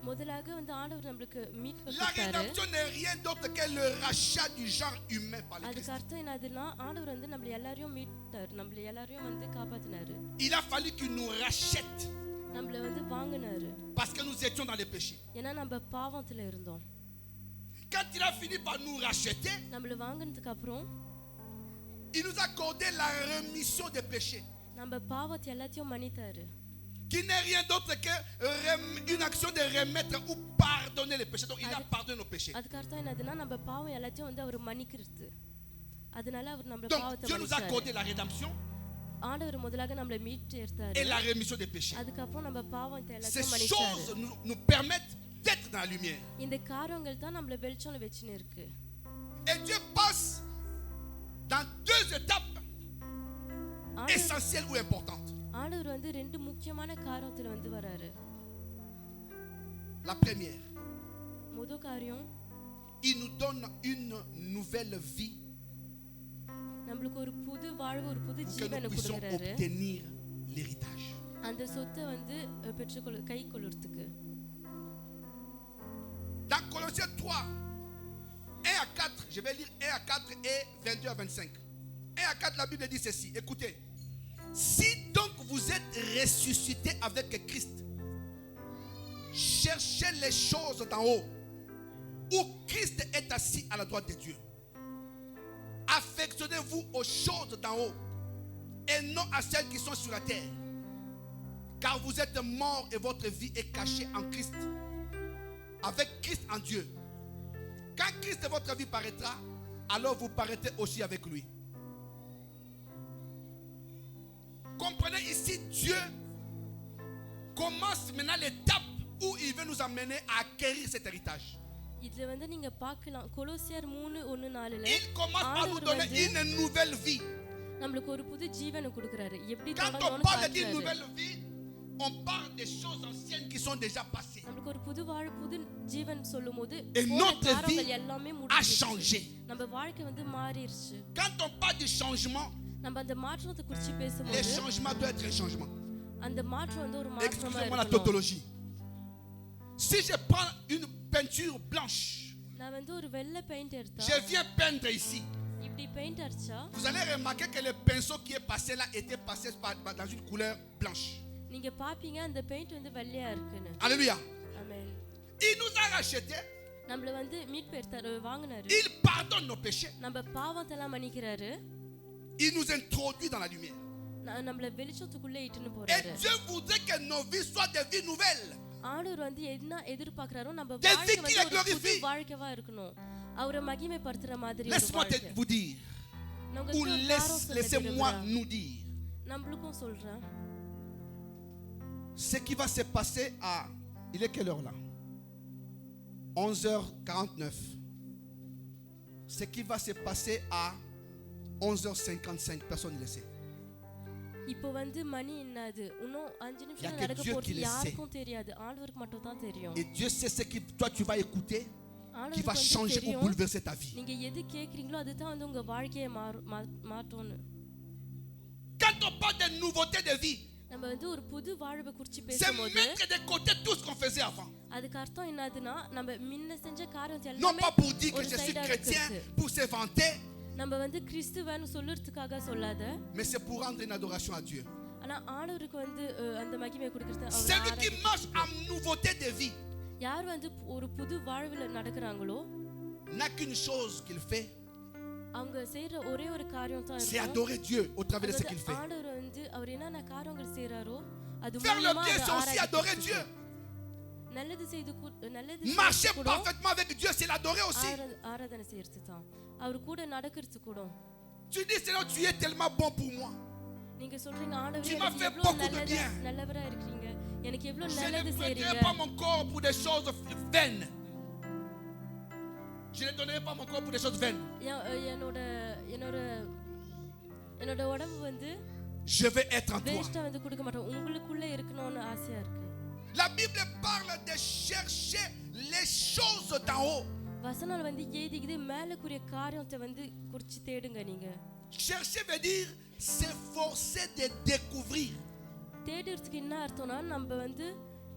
முதலாக வந்து ஆண்டவர் நம்மளுக்கு மீட்பை La கொடுத்தாரு. rédemption n'est rien d'autre que le rachat du genre humain par le அதுக்கு Christ. அர்த்தம் என்னதுன்னா ஆண்டவர் வந்து நம்மள எல்லாரையும் மீட்டார், நம்மள எல்லாரையும் வந்து காப்பாத்தினாரு. Il a fallu qu'il nous rachète நம்மள வந்து வாங்கினாரு. parce que nous étions dans les péchés. ஏன்னா நம்ம பாவத்துல இருந்தோம். Quand il a fini par nous racheter, நம்மள வாங்கினதுக்கு அப்புறம் il nous a accordé la rémission des péchés, நம்ம பாவத்தை எல்லாத்தையும் மன்னித்தாரு. qui n'est rien d'autre que une action de remettre ou pardonner les péchés. Donc il a pardonné nos péchés. அதுக்கு அர்த்தம் என்னதுன்னா நம்ம பாவம் எல்லாத்தையும் வந்து அவர் மன்னிக்கிறது. அதனால அவர் நம்ம Donc பாவத்தை Dieu nous a accordé la rédemption ஆண்டவர் முதலாக நம்மள மீட்டு எடுத்தாரு. et la rémission des péchés. அதுக்கு அப்புறம் நம்ம பாவத்தை Ces எல்லாத்தையும் choses மன்னிச்சாரு. nous permettent d'être dans la lumière. இந்த காரியங்கள் தான் நம்மள வெளிச்சம்ல வெச்சினு இருக்கு. Et Dieu passe dans deux étapes essentielles ou importantes. ஆண்டவர் வந்து ரெண்டு முக்கியமான காரியத்துல வந்து வராரு. La première, முதல் காரியம், il nous donne une nouvelle vie நம்மளுக்கு ஒரு புது வாழ்வு, ஒரு புது pour que ஜீவனை nous puissions கொடுக்கறாரு. obtenir l'héritage. அந்த சொத்தை வந்து கை கொள்றதுக்கு. Dans Colossiens 3, 1 à 4, je vais lire 1 à 4 et 22 à 25. 1 à 4, la Bible dit ceci. Écoutez. Si donc vous êtes ressuscité avec Christ, cherchez les choses d'en haut, où Christ est assis à la droite de Dieu. Affectionnez-vous aux choses d'en haut, et non à celles qui sont sur la terre. Car vous êtes morts et votre vie est cachée en Christ, avec Christ en Dieu. Quand Christ votre vie paraîtra, alors vous paraîtrez aussi avec lui. Comprenez ici, Dieu commence maintenant l'étape où il veut nous amener à acquérir cet héritage. இதுல வந்து நீங்க பார்க்கலாம் கொலோசியர் 3:1-4ல Il commence à nous donner une nouvelle vie. நமக்கு ஒரு புது ஜீவனை கொடுக்கறாரு. எப்படி Quand on parle d'une nouvelle vie, on parle des choses anciennes qui sont déjà passées. நமக்கு ஒரு புது வாழ்வு, புது ஜீவன் சொல்லும்போது Et notre vie எல்லாமே a முடிஞ்சிருச்சு. changé. நம்ம வாழ்க்கை வந்து மாறிடுச்சு. Quand on parle du changement, நம்ம அந்த மாற்றத்தை குறித்து les பேசும்போது changements doivent être un changement. அந்த மாற்றம் வந்து ஒரு மாற்றமா Excusez-moi la இருக்கணும். tautologie. Si je prends une peinture blanche, நான் வந்து ஒரு வெள்ளை பெயிண்ட் எடுத்தா, je viens peindre ici. இப்படி பெயிண்ட் அடிச்சா, Vous allez remarquer que le pinceau qui est passé là était passé dans une couleur blanche. நீங்க பாப்பீங்க அந்த பெயிண்ட் வந்து வெள்ளையா இருக்குன்னு. Alléluia. ஆமென். Il nous a rachetés. நம்மள வந்து மீட்பு எடுத்தாரு, வாங்குனாரு. Il pardonne nos péchés. நம்ம பாவத்தை எல்லாம் மன்னிக்கிறாரு. Il nous introduit dans la lumière. நம்மள வெளிச்சத்துக்குள்ள இட்டுன்னு Et போறாரு. Dieu voudrait que nos vies soient des vies nouvelles. ஆண்டவர் வந்து என்ன எதிர்பார்க்கறாரோ நம்ம Des வாழ்க்கை vies qui வந்து le ஒரு புது glorifient. வாழ்க்கையா இருக்கணும். அவரை மகிமைப்படுத்துற மாதிரி ஒரு Laisse-moi வாழ்க்கை. vous dire, நான் ou உங்களுக்கு ஒரு காரணம் சொல்ல laissez-moi விரும்புறேன். nous dire, நம்மளுக்கும் சொல்றேன். ce qui va se passer à, il est quelle heure là? 11h49. Ce qui va se passer à 11h55, personne ne le sait. இப்போ வந்து மணி என்னது? இன்னும் 5 Y a நிமிஷம் que நடக்க Dieu போறது qui le யாருக்கும் தெரியாது. ஆண்டவருக்கு மட்டும் தான் தெரியும். Et Dieu sait ce que toi tu vas écouter, qui ஆண்டவருக்கு va வந்து changer ou தெரியும். bouleverser ta vie. நீங்க எது கேக்குறீங்களோ அதுதான் வந்து உங்க வாழ்க்கையை மாற்றணும். Quand on parle de nouveauté de vie, நம்ம வந்து ஒரு புது வாழ்வை குறித்து c'est பேசும்போது mettre de côté tout ce qu'on faisait avant. அதுக்கு அர்த்தம் என்னதுன்னா நம்ம முன்ன செஞ்ச காரியத்தை Non எல்லாமே pas pour dire que ஒரு je suis சைடா chrétien, இருக்குது. pour se vanter, நம்ம வந்து கிறிஸ்துவன்னு சொல்றதுக்காக சொல்லாத, mais c'est pour rendre une adoration à Dieu. ஆனா ஆண்டவருக்கு வந்து அந்த மகிமை கொடுக்கிறது. Celui qui marche en nouveauté de vie யார் வந்து ஒரு புது வாழ்வுல நடக்கறாங்களோ n'a qu'une chose qu'il fait, அவங்க செய்யற ஒரே ஒரு காரியம் தான் c'est இருக்கும். adorer Dieu au travers de ce qu'il fait. ஆண்டவர் வந்து அவர் என்னென்ன காரியங்கள் செய்றாரோ அது Faire le மூலமா bien, c'est aussi adorer Dieu. நல்லது செய்து Marcher parfaitement avec Dieu, c'est l'adorer aussi. ஆராதனை செய்யறது தான். அவர் கூட நடக்கிறது கூட. Tu dis, Seigneur, tu es tellement bon pour moi. நீங்க சொல்றீங்க ஆண்டவரே Tu m'as எனக்கு fait எவ்வளவு beaucoup de bien. நல்லவரா இருக்கீங்க, எனக்கு எவ்வளவு Je ne நல்லது prêterai செய்றீங்க. pas mon corps pour des choses vaines. Je ne donnerai pas mon corps pour des choses vaines. என்னோட என்னோட என்னோட உடம்பு வந்து Je vais être en toi. வேஸ்டா வந்து கொடுக்க மாட்டேன். உங்களுக்குள்ள இருக்கணும்னு ஆசையா இருக்கு. La Bible parle de chercher les choses d'en haut. வசனம் வந்து ஏதிக்குது மேலக்குரிய காரியத்தை வந்து குறிச்சு தேடுங்க நீங்க. Chercher veut dire s'efforcer de découvrir. தேடுறதுக்கு என்ன அர்த்தம்னா நம்ம வந்து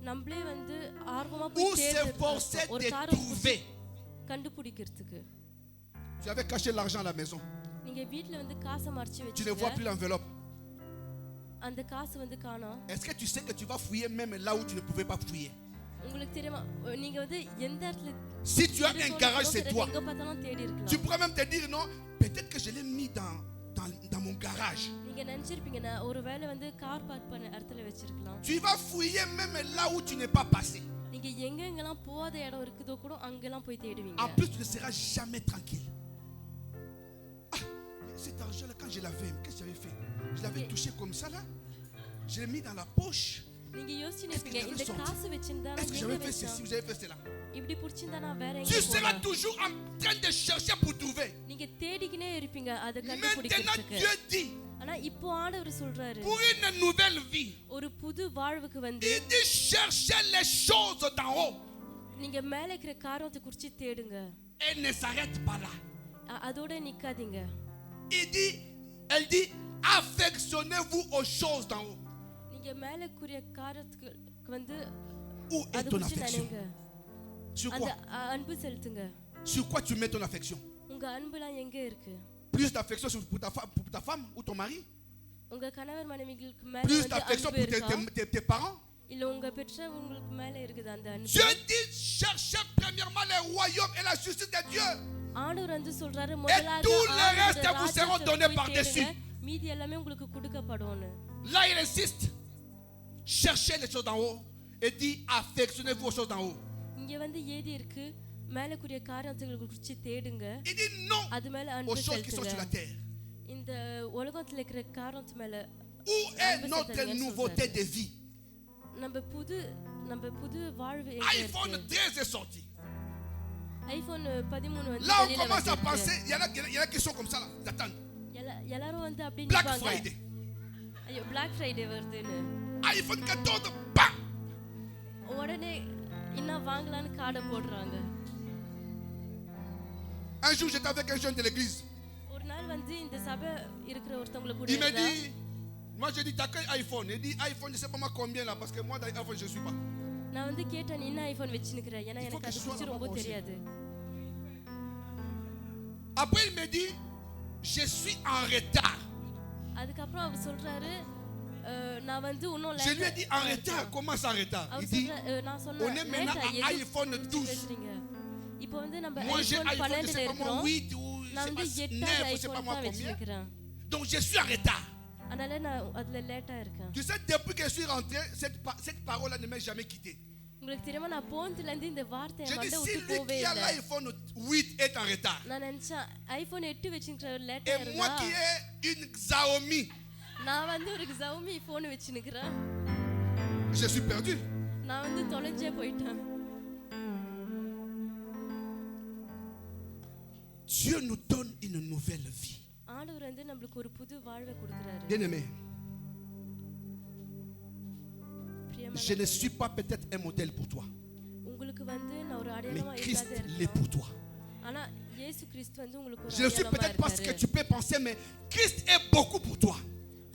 நம்மளே வந்து ஆர்வமா Ou போய் s'efforcer தேடுறது ஒரு de காரியம் trouver. கண்டுபிடிக்கிறதுக்கு. Tu avais caché l'argent à la maison. நீங்க வீட்ல வந்து காசை மறைச்சு Tu ne vois plus வச்சிருக்கீங்க. l'enveloppe. அந்த காசு வந்து காணோம். Est-ce que tu sais que tu vas fouiller même là où tu ne pouvais pas fouiller? உங்களுக்கு தெரியுமா நீங்க வந்து எந்த இடத்துல Si tu as un garage, c'est toi. எங்க பார்த்தாலும் தேடி Tu இருக்கலாம். pourrais même te dire non, peut-être que je l'ai mis dans mon garage. நீங்க நினைச்சிருப்பீங்க நான் ஒருவேளை வந்து கார் பார்க் பண்ண இடத்துல வச்சிருக்கலாம். Tu vas fouiller même là où tu n'es pas passé. நீங்க எங்கெங்கலாம் போகாத இடம் இருக்குதோ கூட அங்கெல்லாம் போய் தேடுவீங்க. En plus, tu ne seras jamais tranquille. Ah, cet argent-là, quand je l'avais, qu'est-ce que j'avais fait? Je l'avais touché comme ça là. Je l'ai mis dans la poche. நீங்க யோசிச்சுட்டு Est-ce que இருக்கீங்க j'avais இந்த sorti? காசு வச்சிருந்தா Est-ce que நான் j'avais எங்க fait ceci வச்சேன்? ou j'avais fait cela? இப்படி புடிச்சிருந்தா நான் வேற Tu எங்க seras போவேன்? toujours en train de chercher pour trouver. நீங்க தேடிக்கினே இருப்பீங்க அதை Maintenant, கண்டுபிடிக்கிறதுக்கு. Dieu dit, ஆனா இப்போ ஆண்டவர் சொல்றாரு pour une nouvelle vie, ஒரு புது வாழ்வுக்கு வந்து il dit chercher les choses d'en haut. நீங்க மேல இருக்கிற காரியத்தை குறிச்சு தேடுங்க. Elle ne s'arrête pas là. அதோட நிக்காதீங்க. Elle dit, affectionnez-vous aux choses d'en haut. நீங்க மேலக்குரிய காரியத்துக்கு வந்து Où est அது ton குறிச்சு affection? நினைங்க. Sur அந்த quoi? அன்பு செலுத்துங்க. Sur quoi tu mets ton affection? உங்க அன்புலாம் எங்க இருக்கு? Plus d'affection pour ta femme ou ton mari? உங்க கணவர் மனைவிகளுக்கு மேல Plus வந்து d'affection அன்பு pour இருக்கா? tes parents? இல்ல உங்க பெற்றவங்களுக்கு மேல இருக்குது அந்த அன்பு? Dieu dit, cherchez premièrement les royaumes et la justice de Dieu. ஆண்டவர் வந்து சொல்றாரு முதலாவது tous les ஆண்டவருடைய restes vous seront ராஜ்யத்தை donnés போய் par-dessus. தேடுங்க, மீதி எல்லாமே உங்களுக்கு கொடுக்கப்படும்னு. Là, il insiste. Cherchez les choses d'en haut et dit, affectionnez-vous aux choses d'en haut. இங்க வந்து ஏதி இருக்கு மேலக்குரிய காரியங்களை குறிச்சு தேடுங்க. Il dit non அது மேல aux அன்பு choses qui sont sur la செலுத்துங்க. terre. இந்த உலகத்துல இருக்கிற காரியத்து மேல Où est notre nouveauté de vie? நம்ம புது வாழ்வு எங்க iPhone இருக்கு? 13 est sorti. ஐபோன் 13 வந்து Là, on வெளியில commence à வந்திருக்கு. penser, il y en a qui sont comme ça là, ils attendent. எல்லாரும் வந்து அப்படி Black நிப்பாங்க. Friday. ஐயோ Black Friday வருதுன்னு iPhone 14, bam! உடனே என்ன வாங்கலாம்னு கார்டை போடுறாங்க. Un jour, j'étais avec un jeune de l'église. ஒரு நாள் வந்து இந்த சபை இருக்கிற ஒருத்தவங்க கூட Il me இருந்தா, dit, moi je dis, t'as quel iPhone? Il dit, iPhone, je sais pas moi combien là, parce que moi, dans iPhone, je ne suis pas. நான் வந்து கேட்டேன் நீ என்ன ஐபோன் வச்சிருக்கிற ஏன்னா Il faut எனக்கு que அது je sois குறிச்சு ரொம்ப là-bas aussi. தெரியாது. Après, il me dit, je suis en retard. அதுக்கப்புறம் அவர் சொல்றாரு நான் வந்து இன்னும் Je lui ai dit, en retard? Comment ça en retard? Il dit, நான் on சொன்னேன் est maintenant à iPhone 12. இப்போ வந்து நம்ம Moi, j'ai iPhone iPhone, je 12 sais pas moi, இருக்கிறோம். 8 ou je நான் sais வந்து pas, 8 9, je sais pas iPhone moi தான் combien. வச்சிருக்கிறேன். Donc, je suis en retard. அதனால நான் அதுல லேட்டா இருக்கேன். Tu sais, depuis que je suis rentré, cette parole-là ne m'a jamais quitté. உங்களுக்கு தெரியுமா நான் போனதுல இருந்து இந்த வார்த்தை J'ai என் dit, மண்ட si விட்டு lui போவே qui a இல்ல. l'iPhone 8 est en retard, நான் நினைச்சேன் ஐபோன் 8 வச்சிருக்கிற லேட்டா et moi இருந்தா qui ai une Xiaomi, நான் வந்து ஒரு Xiaomi போன் வச்சிருக்கிறேன். je suis perdu. நான் வந்து தொலைஞ்சே போயிட்டேன். Dieu nous donne une nouvelle vie. ஆண்டவர் வந்து நமக்கு ஒரு புது வாழ்வை கொடுக்கிறாரு. Bien-aimé, பிரியமான je ne suis pas peut-être un modèle pour toi, உங்களுக்கு வந்து நான் ஒரு mais அடையாளமா Christ இல்லாத l'est pour toi. ஆனா இயேசு கிறிஸ்து வந்து உங்களுக்கு ஒரு Je ne suis அடையாளமா peut-être pas ce que இருக்காரு. tu peux penser, mais Christ est beaucoup pour toi.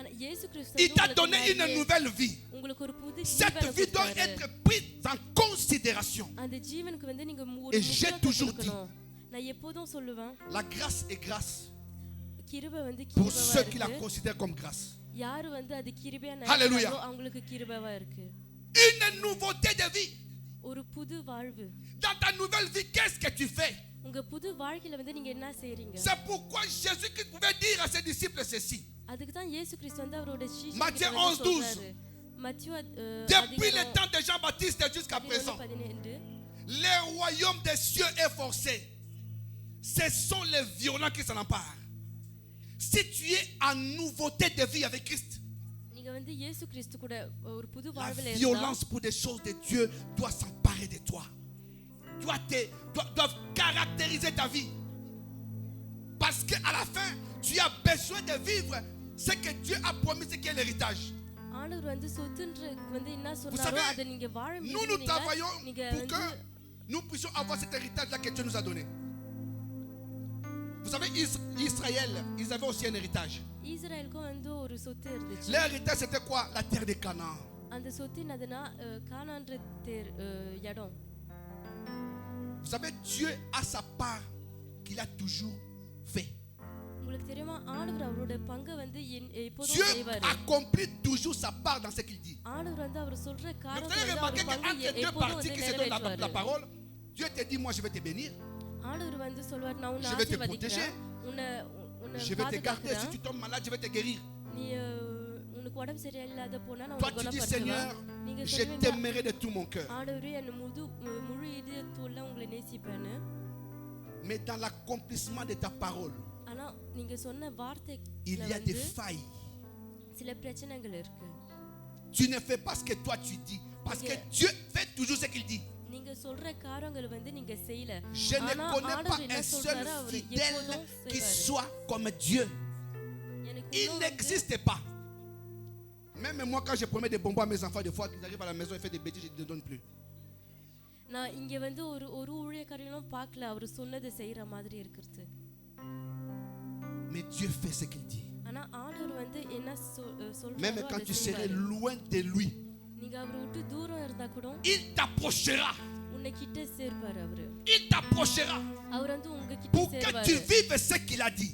ஆனா இயேசு கிறிஸ்து Il வந்து t'a உங்களுக்கு donné une நிறைய- nouvelle vie. உங்களுக்கு ஒரு புது Cette ஜீவனை vie doit கொடுக்கிறாரு. être prise en considération. அந்த ஜீவனுக்கு வந்து நீங்க ஒரு Et j'ai முக்கியத்துவம் toujours கொடுக்கணும். நான் எப்போதும் சொல்லுவேன் La grâce est grâce கிருபை வந்து pour கிருபையா ceux qui la இருக்கு. considèrent comme grâce. யாரு வந்து அது கிருபையா Alléluia. நினைக்கிறாங்களோ அவங்களுக்கு கிருபையா இருக்கு. Une nouveauté de vie. ஒரு புது வாழ்வு. Dans ta nouvelle vie, qu'est-ce que tu fais? உங்க புது வாழ்க்கையில வந்து நீங்க என்ன செய்றீங்க? C'est pourquoi Jésus-Christ pouvait dire à ses disciples ceci. அதுக்கு தான் இயேசு கிறிஸ்து வந்து அவரோட Matthieu சீஷர்களுக்கு வந்து 11, சொல்றாரு. மத்தேயு Depuis le temps de Jean-Baptiste jusqu'à présent, 12 les royaumes des cieux est forcé. Ce sont les violents qui s'en emparent. Si tu es en nouveauté de vie avec Christ, நீங்க நீங்க வந்து இயேசு கிறிஸ்து கூட ஒரு புது La வாழ்வில் இருந்தா violence pour des choses de Dieu doit s'emparer de toi. Doivent caractériser ta vie. Parce qu'à la fin, tu as besoin de vivre ce que Dieu a promis, ce qui est l'héritage. ஆண்டவர் வந்து சொத்துன்ற வந்து என்ன Vous சொன்னாரோ savez, அதை நீங்க வாழ nous travaillons நீங்க pour வந்து que nous puissions avoir cet héritage-là que Dieu nous a donné. Vous savez, Israël, ils avaient aussi un héritage. இஸ்ரவேலுக்கும் வந்து ஒரு சொத்து இருந்துச்சு. Leur héritage, c'était quoi? La terre de Canaan. அந்த சொத்து என்னதுன்னா கானான்ற இடம். Vous savez, Dieu a sa part qu'il a toujours fait. உங்களுக்கு தெரியுமா ஆண்டவர் அவரோட பங்கை வந்து எப்போதும் Dieu செய்வாரு. accomplit toujours sa part dans ce qu'il dit. ஆண்டவர் வந்து அவர் சொல்ற Mais vous காரியத்தை allez வந்து remarquer அவர் பங்கை qu'entre deux எப்போதும் parties வந்து qui se donnent la நிறைவேற்றுவாரு. parole, Dieu te dit, moi je vais te bénir. ஆண்டவர் வந்து சொல்வார் நான் உன்னை Je vais te ஆசீர்வதிக்கிறேன். உன்னை Je vais te garder. Si tu பாதுகாக்கிறேன். tombes malade, je vais te guérir. நீ உனக்கு உடம்பு சரியில்லாத போனா நான் Toi, உன்னை tu dis, குணப்படுத்துவேன். Seigneur, நீங்க je சொல்லுவீங்க t'aimerai de tout mon cœur. ஆண்டவரே என் முழு இதயத்தோட உங்களை நேசிப்பேன்னு. Mais dans l'accomplissement de ta parole, ஆனா நீங்க சொன்ன il வார்த்தையில y a des வந்து failles. சில பிரச்சனைகள் இருக்கு. Tu ne fais pas ce que toi tu dis. Parce que Dieu fait toujours ce qu'il dit. நீங்க சொல்ற காரியங்கள் வந்து நீங்க செய்யல. Je ne ஆனா connais pas ஆண்டவர் என்ன un seul சொல்றாரு அவர் fidèle எப்போதும் qui செய்வாரு. soit comme Dieu. எனக்கு Il இன்னும் வந்து n'existe pas. Même moi, quand je promets des bonbons à mes enfants, des fois, ils arrivent à la maison et font des bêtises, je ne donne plus. நான் இங்க வந்து ஒரு ஊழியக்காரங்களும் பார்க்கல அவர் சொன்னதை செய்யற மாதிரி இருக்குது. Mais Dieu fait ce qu'il dit. ஆனா ஆண்டவர் வந்து என்ன சொல்றாரோ Même quand அதை tu serais செய்வாரு. loin de lui, நீங்க அவரை விட்டு தூரம் இருந்தா கூட il t'approchera. உன்னை கிட்ட சேர்ப்பாரு அவரு. Il t'approchera அவர் வந்து உங்க கிட்ட pour que tu சேர்வாரு. vives ce qu'il a dit.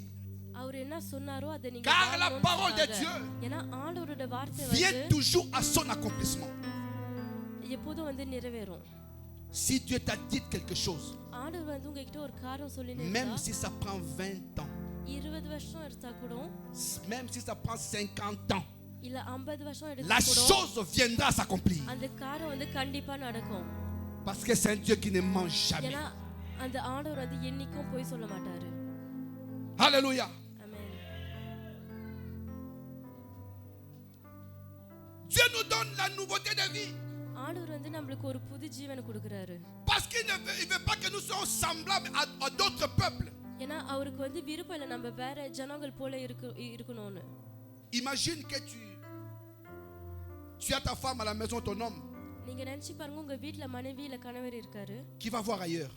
அவர் என்ன சொன்னாரோ அதை நீங்க Car la வாழணும்னு parole de சொன்னாங்க. Dieu ஏன்னா ஆண்டவரோட வார்த்தை vient வந்து toujours à son accomplissement. எப்போதும் வந்து நிறைவேறும். Si Dieu t'a dit quelque chose, ஆண்டவர் வந்து உங்ககிட்ட ஒரு காரியம் சொல்லி même si ça prend 20 ans, 20 வருஷம் எடுத்தா கூட même si ça prend 50 ans, இல்ல 50 வருஷம் la எடுத்தா கூட chose viendra à s'accomplir. அந்த காரியம் வந்து கண்டிப்பா நடக்கும். Parce que c'est un Dieu qui ne ment jamais. ஏன்னா அந்த ஆண்டவர் வந்து என்னைக்கும் போய் சொல்ல மாட்டாரு. Alléluia. ஆமென். Dieu nous donne la nouveauté de vie. ஆண்டவர் வந்து நம்மளுக்கு ஒரு புது ஜீவனை கொடுக்கறாரு. Parce qu'il ne veut pas que nous soyons semblables à d'autres peuples. ஏன்னா அவருக்கு வந்து விருப்பம் இல்ல நம்ம வேற ஜனங்கள் போல இருக்கணும்னு. Imagine que tu as ta femme à la maison, ton homme, நீங்க நினைச்சு பாருங்க உங்க வீட்ல மனைவி இல்ல கணவர் இருக்காரு. qui va voir ailleurs.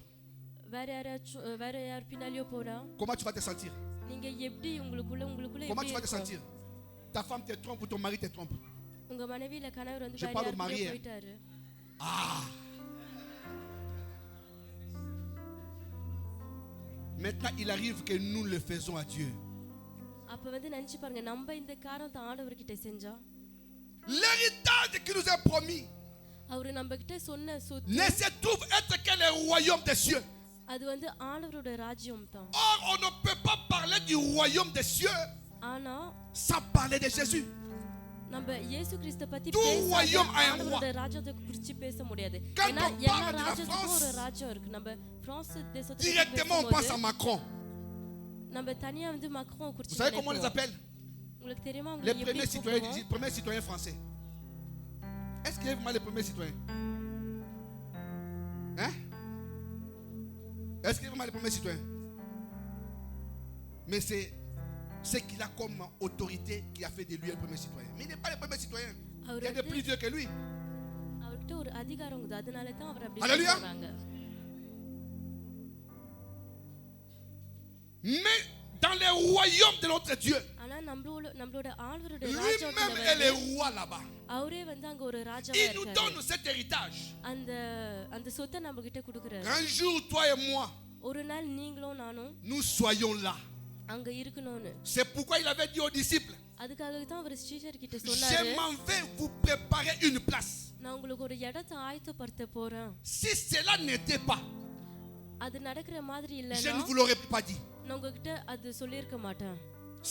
வேற யார் பின்னாடியோ போறா. Comment tu vas te sentir? நீங்க எப்படி உங்களுக்குள்ள Comment tu vas எப்படி te sentir? Ta femme te trompe ou ton mari te trompe. உங்க மனைவி இல்ல கணவர் வந்து Je வேற parle au யார் mari, hein. போயிட்டாரு. Ah. Maintenant, il arrive que nous le faisons à Dieu. அப்ப வந்து நினைச்சு பாருங்க நம்ம இந்த காரியத்தை ஆண்டவர்கிட்ட செஞ்சா L'héritage qui nous est promis அவரு நம்ம கிட்ட சொன்ன சொத்து ne se trouve être que le royaume des cieux. அது வந்து ஆண்டவரோட ராஜ்யம் தான். Or, on ne peut pas parler du royaume des cieux ஆனா sans parler de Jésus. நம்ம இயேசு கிறிஸ்து பத்தி Tout பேசாம royaume a un ஆண்டவரோட roi. ராஜ்யத்தை குறித்து பேச முடியாது. Quand ஏன்னா on எல்லா parle de la ராஜ்யத்துக்கும் France, ஒரு ராஜ்யம் இருக்கு. நம்ம பிரான்ஸ் தேசத்தை Directement, on pense à Macron. நம்ம தனியா வந்து மக்ரோன் Vous குறித்து savez comment on les appelle? உங்களுக்கு தெரியுமா Les உங்களுக்கு premiers எப்படி citoyens, கூப்பிடுவோம்? premiers citoyens français. Est-ce qu'il y a vraiment les premiers citoyens? Hein? Est-ce qu'il y a vraiment les premiers citoyens? Mais c'est ce qu'il a comme autorité qui a fait de lui un premier citoyen. Mais il n'est pas le premier citoyen. Il y a des plus vieux que lui. அவர்கிட்ட ஒரு அதிகாரம் இருக்குது. அதனால தான் அவர் அப்படி Alléluia. சொல்றாங்க. Mais dans le royaume de notre Dieu, ஆனா நம்மளோட ஆண்டவரோட lui-même ராஜ்யத்துல est le roi là-bas. அவரே வந்து அங்க ஒரு ராஜாவா Il nous இருக்காரு. donne cet héritage. அந்த சொத்தை நம்ம கிட்ட கொடுக்கறாரு. Un jour, toi et moi, ஒரு நாள் நீங்களும் நானும் nous soyons là. அங்க இருக்கணும்னு. C'est pourquoi il avait dit aux disciples, அதுக்காக தான் அவர் ஸ்ரீஷர் கிட்ட je சொன்னாரு m'en vais vous préparer une place. நான் உங்களுக்கு ஒரு இடத்தை ஆயத்தப்படுத்த போறேன். Si cela n'était pas, அது நடக்கிற மாதிரி je இல்லன்னா ne vous l'aurais pas dit. நான் உங்ககிட்ட அது சொல்லியிருக்க மாட்டேன்.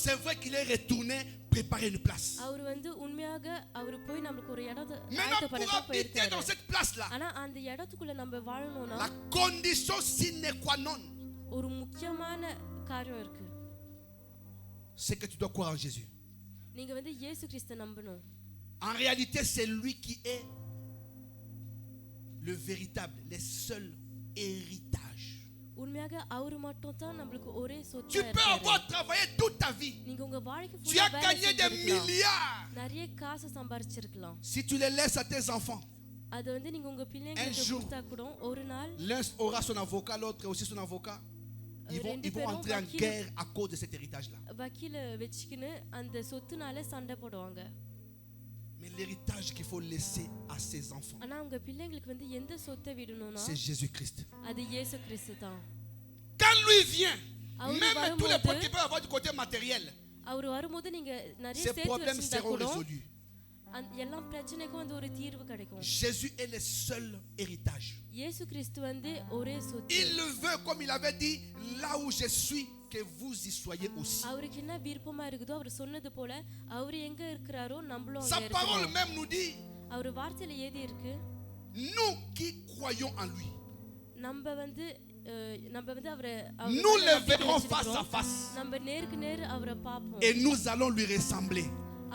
C'est vrai qu'il est retourné préparer une place. அவர் வந்து உண்மையாக அவர் போய் நமக்கு ஒரு இடத்தை Maintenant, pour ஆயத்தப்படுத்த habiter போயிருக்காரு. dans cette place-là, ஆனா அந்த இடத்துக்குள்ள நம்ம வாழணும்னா la condition sine qua non, ஒரு முக்கியமான காரியம் இருக்கு. c'est que tu dois croire en Jésus. நீங்க வந்து இயேசு கிறிஸ்துவை நம்பணும். En réalité, c'est lui qui est le véritable, les seuls héritages. உண்மையாக அவர் மட்டும் தான் நமக்கு ஒரே Tu சொத்து. peux avoir travaillé toute ta vie. நீங்க உங்க வாழ்க்கை Tu as gagné des milliards. நிறைய காசு சம்பாரிச்சிருக்கலாம். Si tu les laisses à tes enfants, அது வந்து நீங்க உங்க பிள்ளைங்களுக்கு jour, கொடுத்தா கூட ஒரு நாள் l'un aura son avocat, l'autre aussi son avocat. Ils vont entrer en guerre à cause de cet héritage-là. வக்கீல வெச்சிக்கின்னு அந்த சொத்துனால சண்டை போடுவாங்க. Mais l'héritage qu'il faut laisser à ses enfants, ஆனா உங்க பிள்ளைங்களுக்கு வந்து எந்த சொத்தை விடணும்னா c'est Jésus-Christ. அது இயேசு கிறிஸ்து தான். Quand lui vient, même tous les problèmes qu'il peut avoir du côté matériel, அவர் வரும்போது நீங்க நிறைய ces சேர்த்து problèmes வச்சிருந்தா seront கூட résolus. எல்லா பிரச்சனைக்கும் வந்து ஒரு தீர்வு கிடைக்கும். Jésus est le seul héritage. இயேசு கிறிஸ்து வந்து ஒரே சொத்து. Il le veut, comme il avait dit, là où je suis, que vous y soyez aussi. அவருக்கு என்ன விருப்பமா இருக்குதோ அவர் சொன்னது போல அவர் எங்க இருக்கிறாரோ நம்மளும் Sa அங்க parole இருக்கணும். même nous dit, அவர் வார்த்தையில ஏதி இருக்கு, nous qui croyons en lui, நம்ம வந்து அவரை nous le verrons face à face நம்ம நேருக்கு நேர் அவரை பாப்போம். et nous allons lui ressembler.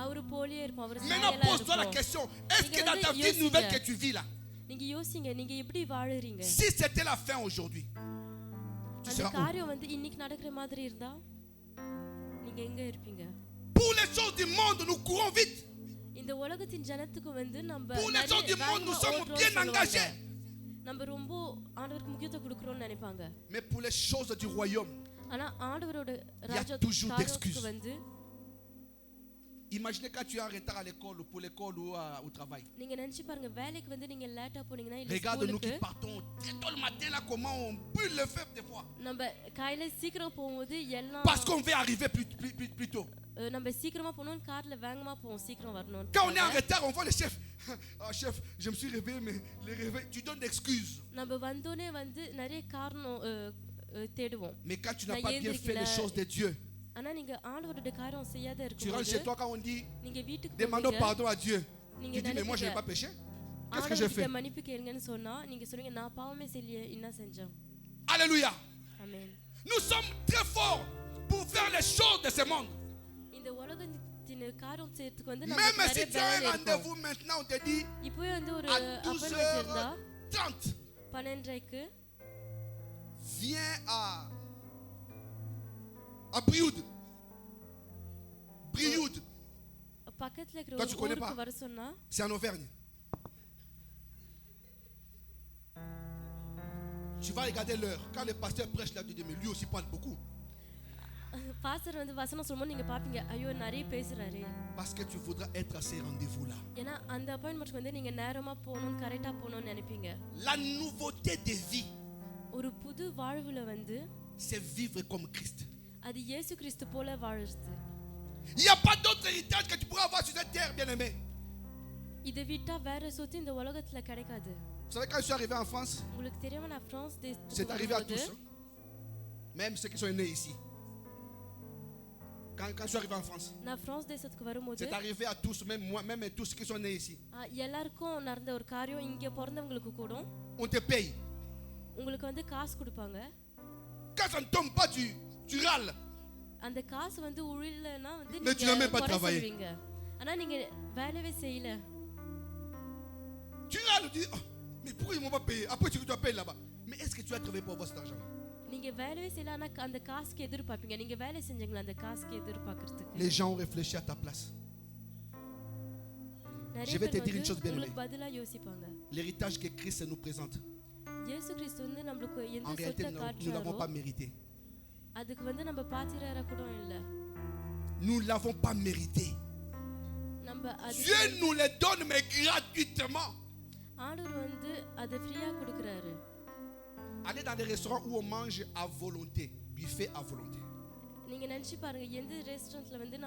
அவரு போலயே இருப்போம். அவர் Maintenant, pose-toi la question, est-ce que dans ta vie nouvelle que tu vis là, நீங்க யோசிங்க, நீங்க எப்படி வாழுறீங்க? si c'était la fin aujourd'hui, tu அந்த seras où? காரியம் வந்து இன்னைக்கு நடக்கிற மாதிரி இருந்தா நீங்க எங்க இருப்பீங்க? Pour les choses du monde, nous courons vite. இந்த உலகத்தின் ஜனத்துக்கு வந்து நம்ம Pour les choses du monde, nous sommes bien engagés. நம்ம ரொம்ப ஆண்டவருக்கு முக்கியத்துவம் கொடுக்கறோம்னு நினைப்பாங்க. Mais pour les choses du royaume, ஆனா ஆண்டவரோட toujours ராஜ்யத்துக்கு d'excuses. வந்து imaginez quand tu es en retard à l'école ou pour l'école ou au travail. நீங்க நினைச்சு பாருங்க, வேலைக்கு வந்து நீங்க லேட்டா போனீங்கன்னா இல்ல Regarde nous qui ஸ்கூலுக்கு partons très tôt le matin là, comment on brûle le feu des fois. நம்ம காலையில சீக்கிரம் போகும்போது எல்லாம் Parce qu'on veut arriver plus tôt. நம்ம சீக்கிரமா போகணும், கார்ல வேகமா போவோம், சீக்கிரம் வரணும். Quand on est en retard, on voit le chef. Ah chef, je me suis réveillé, mais le réveil, tu donnes d'excuses. நம்ம வந்தோனே வந்து நிறைய காரணம் தேடுவோம். Mais quand tu n'as pas bien fait les choses de Dieu, ஆனா நீங்க ஆண்டவரோட காரியம் செய்யாத tu rentres இருக்கும்போது chez toi quand on dit நீங்க வீட்டுக்கு demandons போவீங்க, pardon à Dieu. நீங்க Tu dis mais moi je n'ai pas péché. Qu'est-ce que j'ai fait? ஆண்டவர்கிட்ட மன்னிப்பு கேளுங்கன்னு சொன்னா நீங்க சொல்றீங்க நான் பாவமே செய்யல, என்ன செஞ்சேன்? Alléluia. ஆமென். Nous sommes très forts pour faire les choses de ce monde. இந்த உலகத்தின் காரியம் செய்யறதுக்கு வந்து Même நமக்கு si நிறைய tu as un வேலை இருக்கும். rendez-vous maintenant, on te dit இப்போவே வந்து ஒரு à அப்பாயின்மென்ட் இருந்தா 12h30, 12:30க்கு viens à Brioude. Brioude, பக்கத்துல இருக்கிற Toi, tu ஒரு connais ஊருக்கு pas? வர சொன்னா c'est en Auvergne. Tu vas regarder l'heure. Quand le pasteur prêche là, tu dis mais lui aussi parle beaucoup. Pastor வந்து வசனம் சொல்லும்போது நீங்க பாப்பீங்க, ஐயோ நிறைய பேசுறாரு. Parce que tu voudras être à ces rendez-vous là. ஏன்னா அந்த அப்பாயின்மென்ட்க்கு வந்து நீங்க நேரமா போகணும், கரெக்ட்டா போகணும்னு நினைப்பீங்க. La nouveauté de vie, ஒரு புது வாழ்வுல வந்து c'est vivre comme Christ. அது இயேசு கிறிஸ்து போல வாழுறது. Il n'y a pas d'autre héritage que tu pourras avoir sur cette terre, bien-aimé. இதை விட்டா வேற சொத்து இந்த உலகத்துல கிடைக்காது. Vous savez, quand je suis arrivé en France, உங்களுக்கு தெரியாம நான் பிரான்ஸ் c'est arrivé à தேசத்துக்கு tous. Même ceux qui sont nés ici. Quand je suis arrivé en France, நான் பிரான்ஸ் தேசத்துக்கு வரும்போது c'est arrivé à tous, même moi, même tous ceux qui sont nés ici. எல்லாருக்கும் நடந்த ஒரு காரியம், இங்க பிறந்தவங்களுக்கு கூட On te paye. உங்களுக்கு வந்து காசு கொடுப்பாங்க. Quand ça ne tombe pas, tu râles. அந்த காசு வந்து உழிலனா வந்து Mais tu n'as même pas குறை travaillé. சொல்வீங்க. ஆனா நீங்க வேலையே செய்யல. Tu râles, tu dis, oh, mais pourquoi ils ne m'ont pas payé? Après, tu dois payer là-bas. Mais est-ce que tu as travaillé pour avoir cet argent? நீங்க வேலையே செய்யல, ஆனா அந்த காசுக்கு எதிர்பார்ப்பீங்க. நீங்க வேலை செஞ்சீங்களா அந்த காசுக்கு எதிர்பார்க்கிறதுக்கு? Les gens ont réfléchi à ta place. நிறைய vais te பேர் dire une chose, வந்து bien-aimé. உங்களுக்கு பதிலா யோசிப்பாங்க. L'héritage que Christ nous présente, இயேசு கிறிஸ்து வந்து நமக்கு எந்த en réalité, சொத்தை nous ne l'avons காட்டுறாரோ pas mérité. அதுக்கு வந்து நம்ம பாத்திரரா கூட இல்ல. Nous ne l'avons pas mérité. நம்ம அது Dieu nous les donne, mais gratuitement. ஆண்டவர் வந்து அதை ஃப்ரீயா கொடுக்கறாரு. Allez dans des restaurants où on mange à volonté, buffet à volonté. நீங்க நினைச்சு பாருங்க, எந்த ரெஸ்டாரன்ட்ல வந்து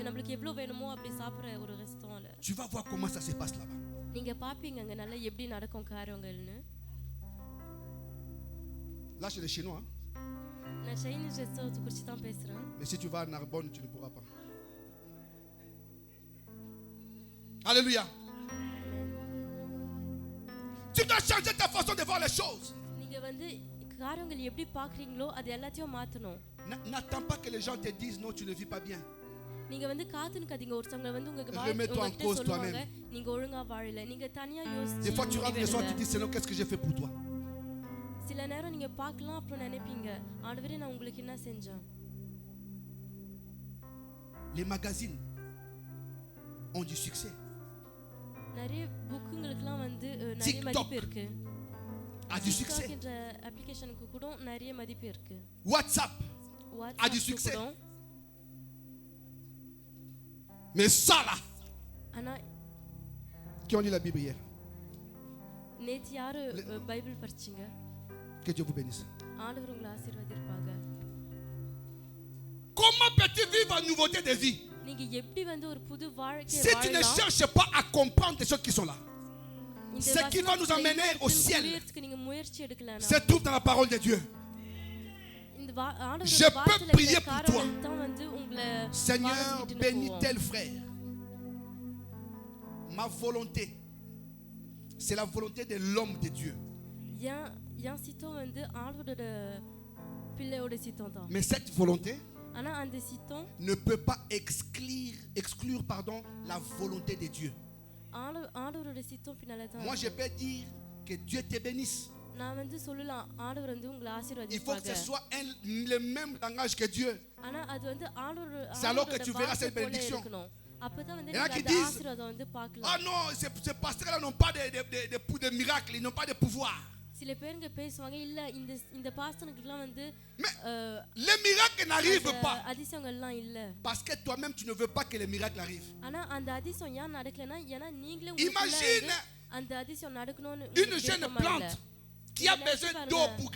நம்மளுக்கு எவ்வளவு வேணுமோ அப்படி சாப்பிடுற ஒரு ரெஸ்டாரன்ட்ல Tu vas voir comment ça se passe là-bas. நீங்க பாப்பீங்க அங்க நல்லா எப்படி நடக்கும் காரியங்கள்னு. Là, c'est les Chinois. Hein? நான் சைனீஸ் ரெஸ்டாரண்ட் குறித்து தான் பேசுறேன். Mais si tu vas à Narbonne, tu ne pourras pas. Alléluia. Tu dois changer ta façon de voir les choses. நீங்க வந்து காரியங்கள் எப்படி பாக்குறீங்களோ அது எல்லாத்தையும் மாத்தணும். N'attends pas que les gens te disent non, tu ne vis pas bien. நீங்க வந்து காத்து நிக்காதீங்க. ஒருத்தவங்க வந்து Remets-toi en உங்ககிட்ட cause சொல்லுவாங்க toi-même. நீங்க ஒழுங்கா வாழல. நீங்க தனியா Des fois, tu rentres le soir, tu யோசிச்சு dis Seigneur, qu'est-ce que j'ai fait pour toi? சில நேரம் நீங்க பார்க்கலாம், அப்புறம் நினைப்பீங்க, ஆண்டவரே நான் உங்களுக்கு என்ன செஞ்சேன். Les magazines ont du succès. நிறைய புக்குங்களுக்குலாம் வந்து நிறைய TikTok மதிப்பு இருக்கு. A du succès. TikTok என்ற அப்ளிகேஷனுக்கு கூட நிறைய மதிப்பு இருக்கு. WhatsApp a du WhatsApp succès. கூட. Mais ça là, ஆனா qui ont lu la Bible hier? நேத்து யாரு பைபிள் படிச்சீங்க? Que Dieu vous bénisse. ஆண்டவர் உங்களை ஆசீர்வதிப்பாங்க. Comment peux-tu vivre en nouveauté de vie நீங்க எப்படி வந்து ஒரு புது வாழ்க்கையை si tu ne வாழலாம்? cherches pas à comprendre les choses qui sont là? இந்த Ce qui va nous வசனத்துல emmener au இருக்கிற ciel புரியறதுக்கு நீங்க முயற்சி எடுக்கலனா se trouve dans la parole de Dieu. இந்த Je ஆண்டவரோட peux வார்த்தையில prier இருக்கிற pour toi. காரணம் தான் வந்து உங்களை Seigneur, வாழ்த்திட்டு bénis போவோம். tel frère. Ma volonté, c'est la volonté de l'homme de Dieu. என் சித்தம் வந்து ஆண்டவரோட பிள்ளையோட சித்தம் தான். Mais cette volonté ஆனா அந்த சித்தம் ne peut pas exclure la volonté de Dieu. ஆண்டவரோட சித்தம் பின்னால தான். Moi, je peux dire que Dieu te bénisse. நான் வந்து சொல்லலாம் ஆண்டவர் வந்து உங்களை Il faut que ce ஆசீர்வதிப்பாங்க. soit le même langage que Dieu. ஆனா அது வந்து C'est alors que tu verras cette bénédiction. இருக்கணும். அப்பதான் வந்து Il y en a நீங்க qui அந்த disent, ஆசீர்வாதம் வந்து Ah பார்க்கலாம். non, ces pasteurs-là n'ont pas de miracles, ils n'ont pas de pouvoir. சில பேருங்க பேசுவாங்க, இல்ல இந்த பாஸ்டனுக்குலாம் வந்து Mais les miracles n'arrivent அந்த pas அதிசயங்கள்லாம் இல்ல. parce que toi-même tu ne veux pas que les miracles arrivent. ஆனா அந்த அதிசயம் ஏன் நடக்கலனா, ஏன்னா நீங்களே Imagine அந்த அதிசயம் நடக்கணும்னு une jeune plante qui a besoin d'eau pour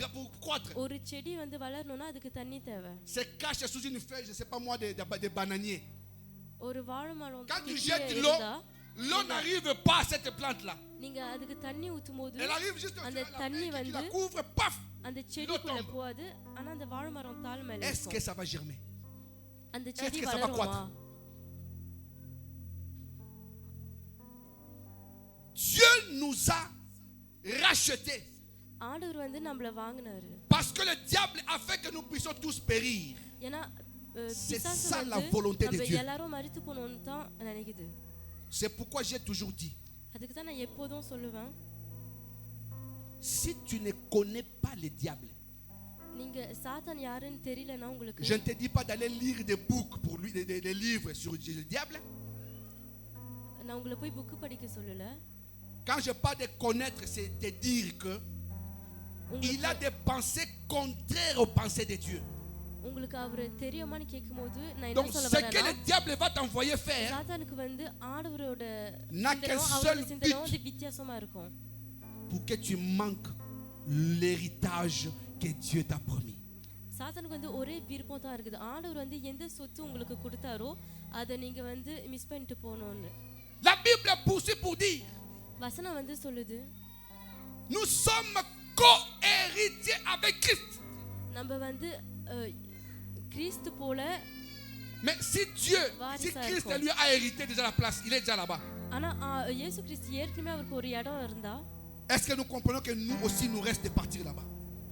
croître. ஒரு செடி வந்து வளரணும்னா அதுக்கு தண்ணி தேவை. Se cache sous une feuille, je ne sais pas moi, de bananier. ஒரு வாழை மரம் Quand tu கீழே jettes இருந்தா, l'eau n'arrive pas à cette plante-là. நீங்க அதுக்கு தண்ணி ஊத்தும்போது Elle arrive juste அந்த au தண்ணி qui la வந்து couvre, paf. அந்த செடிக்குள்ள போகாது. ஆனா அந்த வாழை மரம் தாழ் மேல Est-ce que இருக்கும். ça va germer? அந்த est-ce செடி que ça va வளருமா? croître? Dieu nous a rachetés ஆண்டவர் வந்து நம்மள வாங்குனாரு. parce que le diable a fait que nous puissions tous périr. ஏன்னா C'est பிசாசு ça la வந்து volonté de நம்ம Dieu. எல்லாரும் மரித்து போகணும்னு தான் நினைக்குது. C'est pourquoi j'ai toujours dit, அதுக்கு தான் நான் எப்போதும் சொல்லுவேன், si tu ne connais pas le diable, நீங்க சாத்தான் யாருன்னு தெரியலனா உங்களுக்கு, je ne te dis pas d'aller lire des books pour lui, des livres sur le diable. நான் உங்களை போய் புக் படிக்க சொல்லல. Quand je parle de connaître, c'est de dire que il a des pensées contraires aux pensées de Dieu. உங்களுக்கு அவரை தெரியுமான்னு கேட்கும்போது நான் என்ன Donc சொல்ல ce que le வரேன்னா, diable va t'envoyer faire சாத்தானுக்கு வந்து ஆண்டவரோட n'a qu'un seul சிந்தனை but, வந்து வித்தியாசமா இருக்கும். pour que tu manques l'héritage que Dieu t'a promis. சாத்தானுக்கு வந்து ஒரே விருப்பம் தான் இருக்குது, ஆண்டவர் வந்து எந்த சொத்து உங்களுக்கு கொடுத்தாரோ அதை நீங்க வந்து மிஸ் பண்ணிட்டு போகணும்னு. La Bible poursuit pour dire, வசனம் வந்து சொல்லுது, nous sommes co-héritiers avec Christ. நம்ம வந்து கிறிஸ்து போல. Mais si Christ lui a hérité déjà la place, il est déjà là-bas. ஆனா இயேசு கிறிஸ்து ஏற்கனவே அவருக்கு ஒரு இடம் இருந்தா, Est-ce que nous comprenons que nous aussi nous reste de partir là-bas?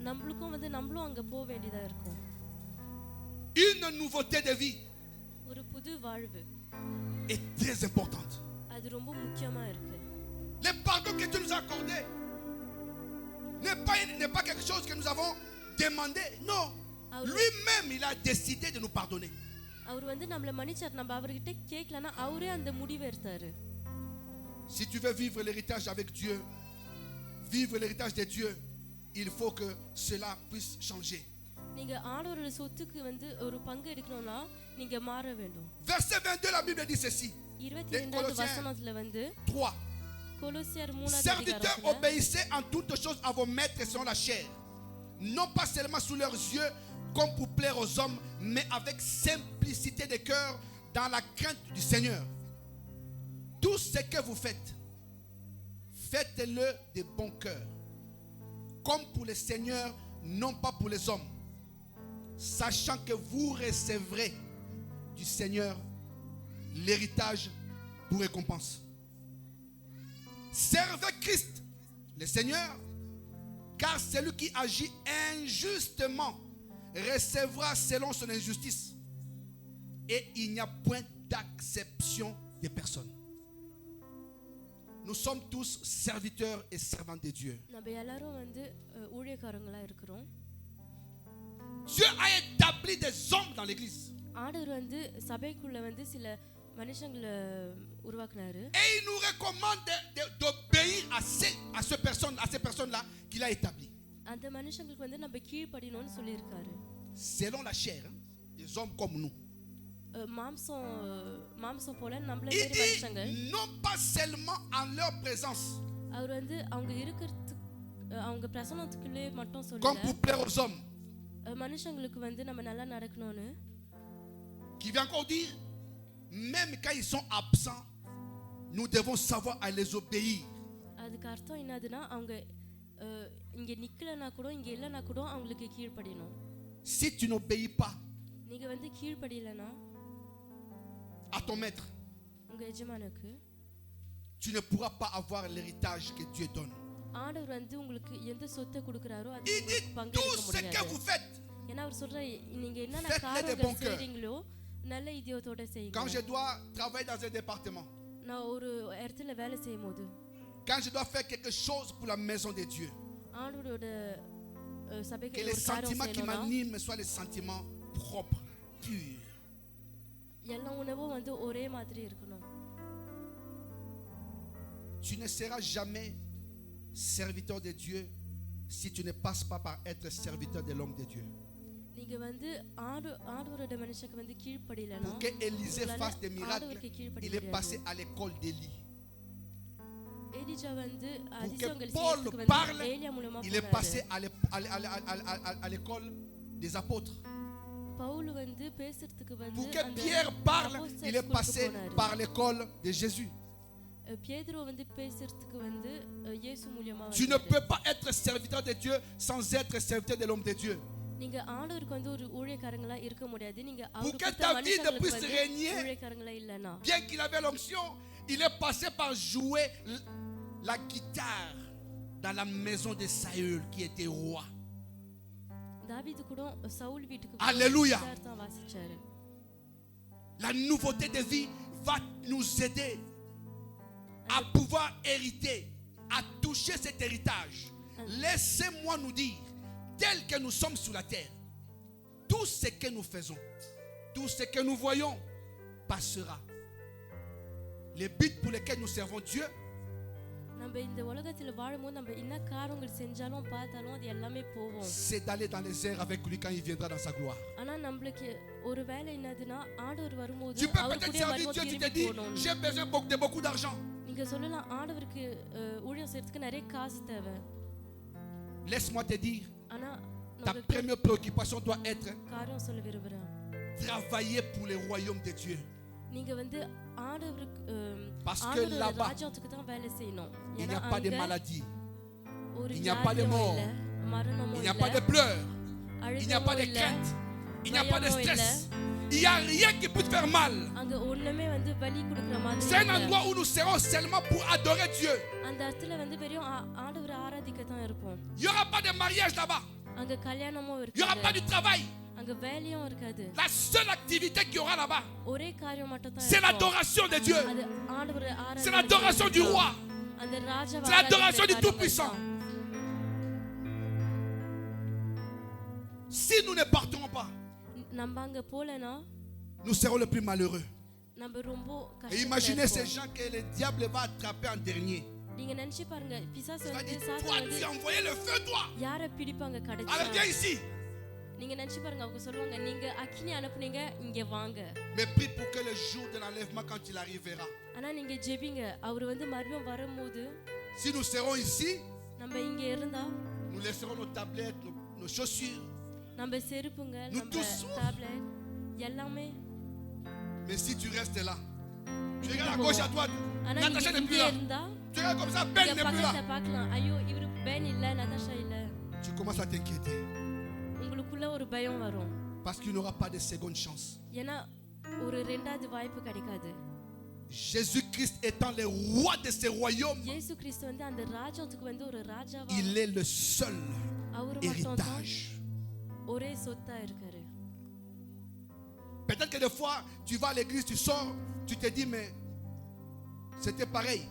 நம்மளுக்கும் வந்து நம்மளும் அங்க போக வேண்டியதா இருக்கும். Une nouveauté de vie ஒரு புது வாழ்வு est très importante. அது ரொம்ப முக்கியமா இருக்கு. Le pardon que Dieu nous a accordé n'est pas quelque chose que nous avons demandé. Non. Lui-même, il a décidé de nous pardonner. அவர் வந்து நம்மள மன்னிச்சார், நம்ம அவர்கிட்ட கேட்கலனா அவரே அந்த முடிவை எடுத்தாரு. Si tu veux vivre l'héritage avec Dieu, vivre l'héritage de Dieu, il faut que cela puisse changer. நீங்க ஆண்டவரோட சொத்துக்கு வந்து ஒரு பங்கு எடுக்கணும்னா நீங்க மாற வேண்டும். Verset 22, la Bible dit ceci. 22வது வசனத்துல வந்து 3. கொலோசியர் 3வது Serviteurs, அதிகாரத்துல, obéissez en toutes choses à vos maîtres selon la chair, non pas seulement sous leurs yeux comme pour plaire aux hommes, mais avec simplicité de cœur dans la crainte du Seigneur. Tout ce que vous faites, faites-le de bon cœur, comme pour le Seigneur, non pas pour les hommes, sachant que vous recevrez du Seigneur l'héritage pour récompense. Servez Christ, le Seigneur, car celui qui agit injustement recevra selon son injustice, et il n'y a point d'acception des personnes. Nous sommes tous serviteurs et servants de Dieu. நம்ம எல்லாரும் வந்து ஊழியக்காரங்களா இருக்கிறோம். Dieu a établi des hommes dans l'église. ஆண்டவர் வந்து சபைக்குள்ள வந்து சில மனுஷங்களை உருவாக்குனாரு. Et il nous recommande d'obéir à ces personnes-là qu'il a établies. அந்த மனுஷங்களுக்கு வந்து நம்ம கீழ்ப்படியணும்னு சொல்லியிருக்காரு. Selon la chair, hein, des hommes comme nous. மாம்சம் போல நம்மள Il வேறு மனுஷங்கள். dit non pas seulement en leur présence. அவர் வந்து அவங்க இருக்கிறதுக்கு அவங்க பிரசன்னத்துக்குள்ளே மட்டும் Comme சொல்லல. pour plaire aux hommes. மனுஷங்களுக்கு வந்து நம்ம நல்லா நடக்கணும்னு. Qui vient encore dire, même quand ils sont absents, nous devons savoir à les obéir. அதுக்கு அர்த்தம் என்னதுன்னா அவங்க இங்க நிக்கலனா கூட இங்க இல்லனா கூட அவங்களுக்கு கீழ்ப்படியணும். Si tu n'obéis pas நீங்க வந்து கீழ்ப்படியலனா à ton maître, உங்க எஜமானுக்கு tu ne pourras pas avoir l'héritage que Dieu donne. ஆண்டவர் வந்து உங்களுக்கு எந்த சொத்தை கொடுக்கறாரோ அது Il dit உங்களுக்கு tout பங்கெடுக்க ce que முடியாது. vous faites. ஏன்னா அவர் சொல்றாரு நீங்க என்னென்ன Faites-le de காரியங்கள் bon cœur. செய்றீங்களோ நல்ல இதயத்தோட செய்யுங்க. Quand je dois travailler dans un département, நான் ஒரு இடத்துல வேலை செய்யும்போது quand je dois faire quelque chose pour la maison de Dieu, ஆண்டவரோட சபைக்கு que les ஒரு காரியம் sentiments qui செய்யணும்னா m'animent soient les sentiments propres, purs. எல்லா உணவும் வந்து ஒரே மாதிரி இருக்கணும். Tu ne seras jamais serviteur de Dieu si tu ne passes pas par être serviteur de l'homme de Dieu. நீங்க வந்து ஆண்டவரோட மனுஷனுக்கு வந்து கீழ்ப்படியலனா Pour que Élisée fasse des miracles, il est passé à l'école d'Élie. Elijah வந்து Pour அதிசயங்கள் que Paul செய்யறதுக்கு வந்து parle, ஏலியா மூலமா il est passé à l'école des apôtres. Pavul வந்து பேசுறதுக்கு வந்து Pour que Pierre parle, il est passé par l'école de Jésus. பேதுரு வந்து பேசுறதுக்கு வந்து இயேசு மூலமா Tu ne peux pas être serviteur de Dieu sans être serviteur de l'homme de Dieu. நீங்க ஆண்டவருக்கு வந்து ஒரு ஊழியக்காரங்களா இருக்க முடியாது. நீங்க Pour que அவருக்கு ta vie மனுஷங்களுக்கு puisse வந்து régner, ஊழியக்காரங்களா இல்லனா bien qu'il avait l'onction, il est passé par jouer la guitare dans la maison de Saül qui était roi. தாவீது கூட சவுல் வீட்டுக்கு Alléluia. தான் வாசிச்சாரு. La nouveauté de vie va nous aider à pouvoir hériter, à toucher cet héritage. Laissez-moi nous dire, tel que nous sommes sur la terre, tout ce que nous faisons, tout ce que nous voyons passera. Les buts pour lesquels nous servons Dieu, நம்ம இந்த உலகத்துல வாழும்போது நம்ம என்ன காரியங்கள் செஞ்சாலும் பார்த்தாலும் அது எல்லாமே போகும். c'est d'aller dans les airs avec lui quand il viendra dans sa gloire. ஆனா நமக்கு ஒரு வேளை என்னதுன்னா ஆண்டவர் வரும்போது Tu peux அவர் peut-être கூட servir Dieu, tu te dis, j'ai besoin de beaucoup d'argent. நீங்க சொல்லலாம் ஆண்டவருக்கு ஊழியம் செய்யறதுக்கு நிறைய காசு தேவை. Laisse-moi te dire, ஆனா ta première préoccupation doit être காரியம் சொல்ல விரும்புறேன். travailler pour le royaume de Dieu. நீங்க வந்து ஆண்டவருக்கு Parce que là-bas, ராஜ்யத்துக்கு தான் வேலை செய்யணும். il n'y a pas de maladie, il n'y a pas de mort, il n'y a pas de pleurs, il n'y a pas de crainte, il n'y a pas de stress. Il n'y a rien qui peut te faire mal. அங்க ஒண்ணுமே வந்து வலி கொடுக்கிற மாதிரி C'est un endroit où nous serons seulement pour adorer Dieu. அந்த இடத்துல வந்து வெறும் ஆண்டவரை ஆராதிக்க தான் இருப்போம். Il n'y aura pas de mariage là-bas. அங்க கல்யாணமும் Il n'y aura pas இருக்காது. du travail. அங்க வேலையும் இருக்காது. La seule activité qu'il y aura là-bas, ஒரே காரியம் மட்டும் தான் c'est இருக்கும். l'adoration de Dieu. அது ஆண்டவரை ஆராதிக்க. C'est l'adoration du roi. அந்த ராஜாவை C'est l'adoration du ஆராதிக்கிற Tout-Puissant. Si nous ne partons pas, நம்ம அங்க போலனா nous serons les plus malheureux. நம்ம ரொம்ப Et imaginez ces gens que le diable va attraper en dernier. நீங்க நினைச்சு பாருங்க பிசாசு Il va வந்து dire, toi சாத்தான் tu வந்து as envoyé le feu, toi. யாரை பிடிப்பாங்க Alors கடைசியா viens ici. நீங்க நினைச்சு பாருங்க அவங்க சொல்லுவாங்க நீங்க அக்கினி அனுப்புனீங்க இங்க வாங்க. Mais prie pour que le jour de l'enlèvement, quand il arrivera, ஆனா நீங்க ஜெபிங்க அவர் வந்து மறுபடியும் வரும்போது si nous serons ici, நம்ம இங்க இருந்தா nous laisserons nos tablettes, nos chaussures. நம்ம செருப்புங்க Nous நம்ம tous. டேப்லெட் எல்லாமே. Mais si tu restes là, tu regardes à gauche, à droite, ஆனா Natacha நீங்க n'est plus இங்க là. இருந்தா Tu regardes comme ça, Ben இங்க n'est plus பக்கத்துல là. பார்க்கலாம் ஐயோ இவரு பென் இல்ல நதாஷா இல்ல. Tu commences à t'inquiéter உங்களுக்குள்ள ஒரு பயம் வரும். parce qu'il n'aura pas de seconde chance. ஏன்னா ஒரு ரெண்டாவது வாய்ப்பு கிடைக்காது. Jésus-Christ étant le roi de ce royaume, இயேசு கிறிஸ்து வந்து அந்த ராஜ்யத்துக்கு வந்து ஒரு ராஜாவா il est le seul அவர் மட்டும் தான் héritage. ஒரே சொத்தா இருக்காரு. Peut-être que des fois, tu vas à l'église, tu sors, tu te dis, mais c'était pareil.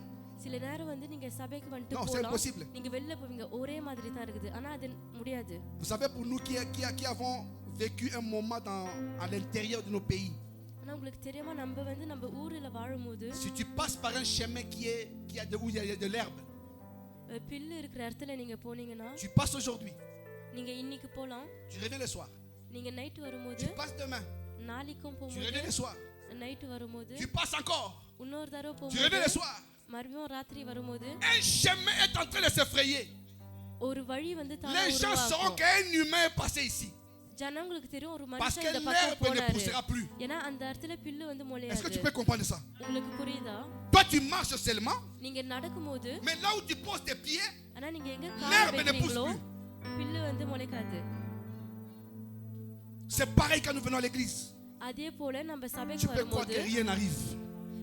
சில நேரம் வந்து நீங்க சபைக்கு வந்துட்டு Non, c'est போலாம் impossible. நீங்க வெளில போவீங்க ஒரே மாதிரி தான் இருக்குது ஆனா அது முடியாது. Vous savez, pour nous qui avons vécu un moment à l'intérieur de nos pays, ஆனா உங்களுக்கு தெரியுமா நம்ம வந்து நம்ம ஊர்ல வாழும்போது si tu passes par un chemin où il y a de l'herbe, bill இருக்கிற இடத்துல நீங்க போனீங்கன்னா tu passes aujourd'hui, நீங்க இன்னைக்கு போலாம், tu reviens le soir, நீங்க நைட் வரும்போது tu passes demain, நாளைக்கும் tu போகும்போது reviens le soir, நைட் வரும்போது tu passes encore, இன்னொரு தடவை tu reviens le போகும்போது soir. மறுபடியும் ராத்திரி வரும்போது Un chemin est en train de s'effrayer. ஒரு வழி வந்து தானா Les gens sauront உருவாகும். qu'un humain est passé ici. ஜனங்களுக்கு தெரியும் ஒரு Parce மனுஷன் que இந்த பக்கம் l'herbe ne போனாரு poussera plus. ஏன்னா அந்த இடத்துல பில்லு வந்து Est-ce que tu முளையாது. peux comprendre ça? உங்களுக்கு புரியுதா? Toi, tu marches seulement, நீங்க நடக்கும்போது mais là où tu poses tes pieds, ஆனா நீங்க எங்க l'herbe கால் ne pousse வைக்கிறீங்களோ plus. பில்லு வந்து முளைக்காது. C'est pareil quand nous venons à l'église. அதே போல நம்ம Tu சபைக்கு peux croire வரும்போது que rien n'arrive.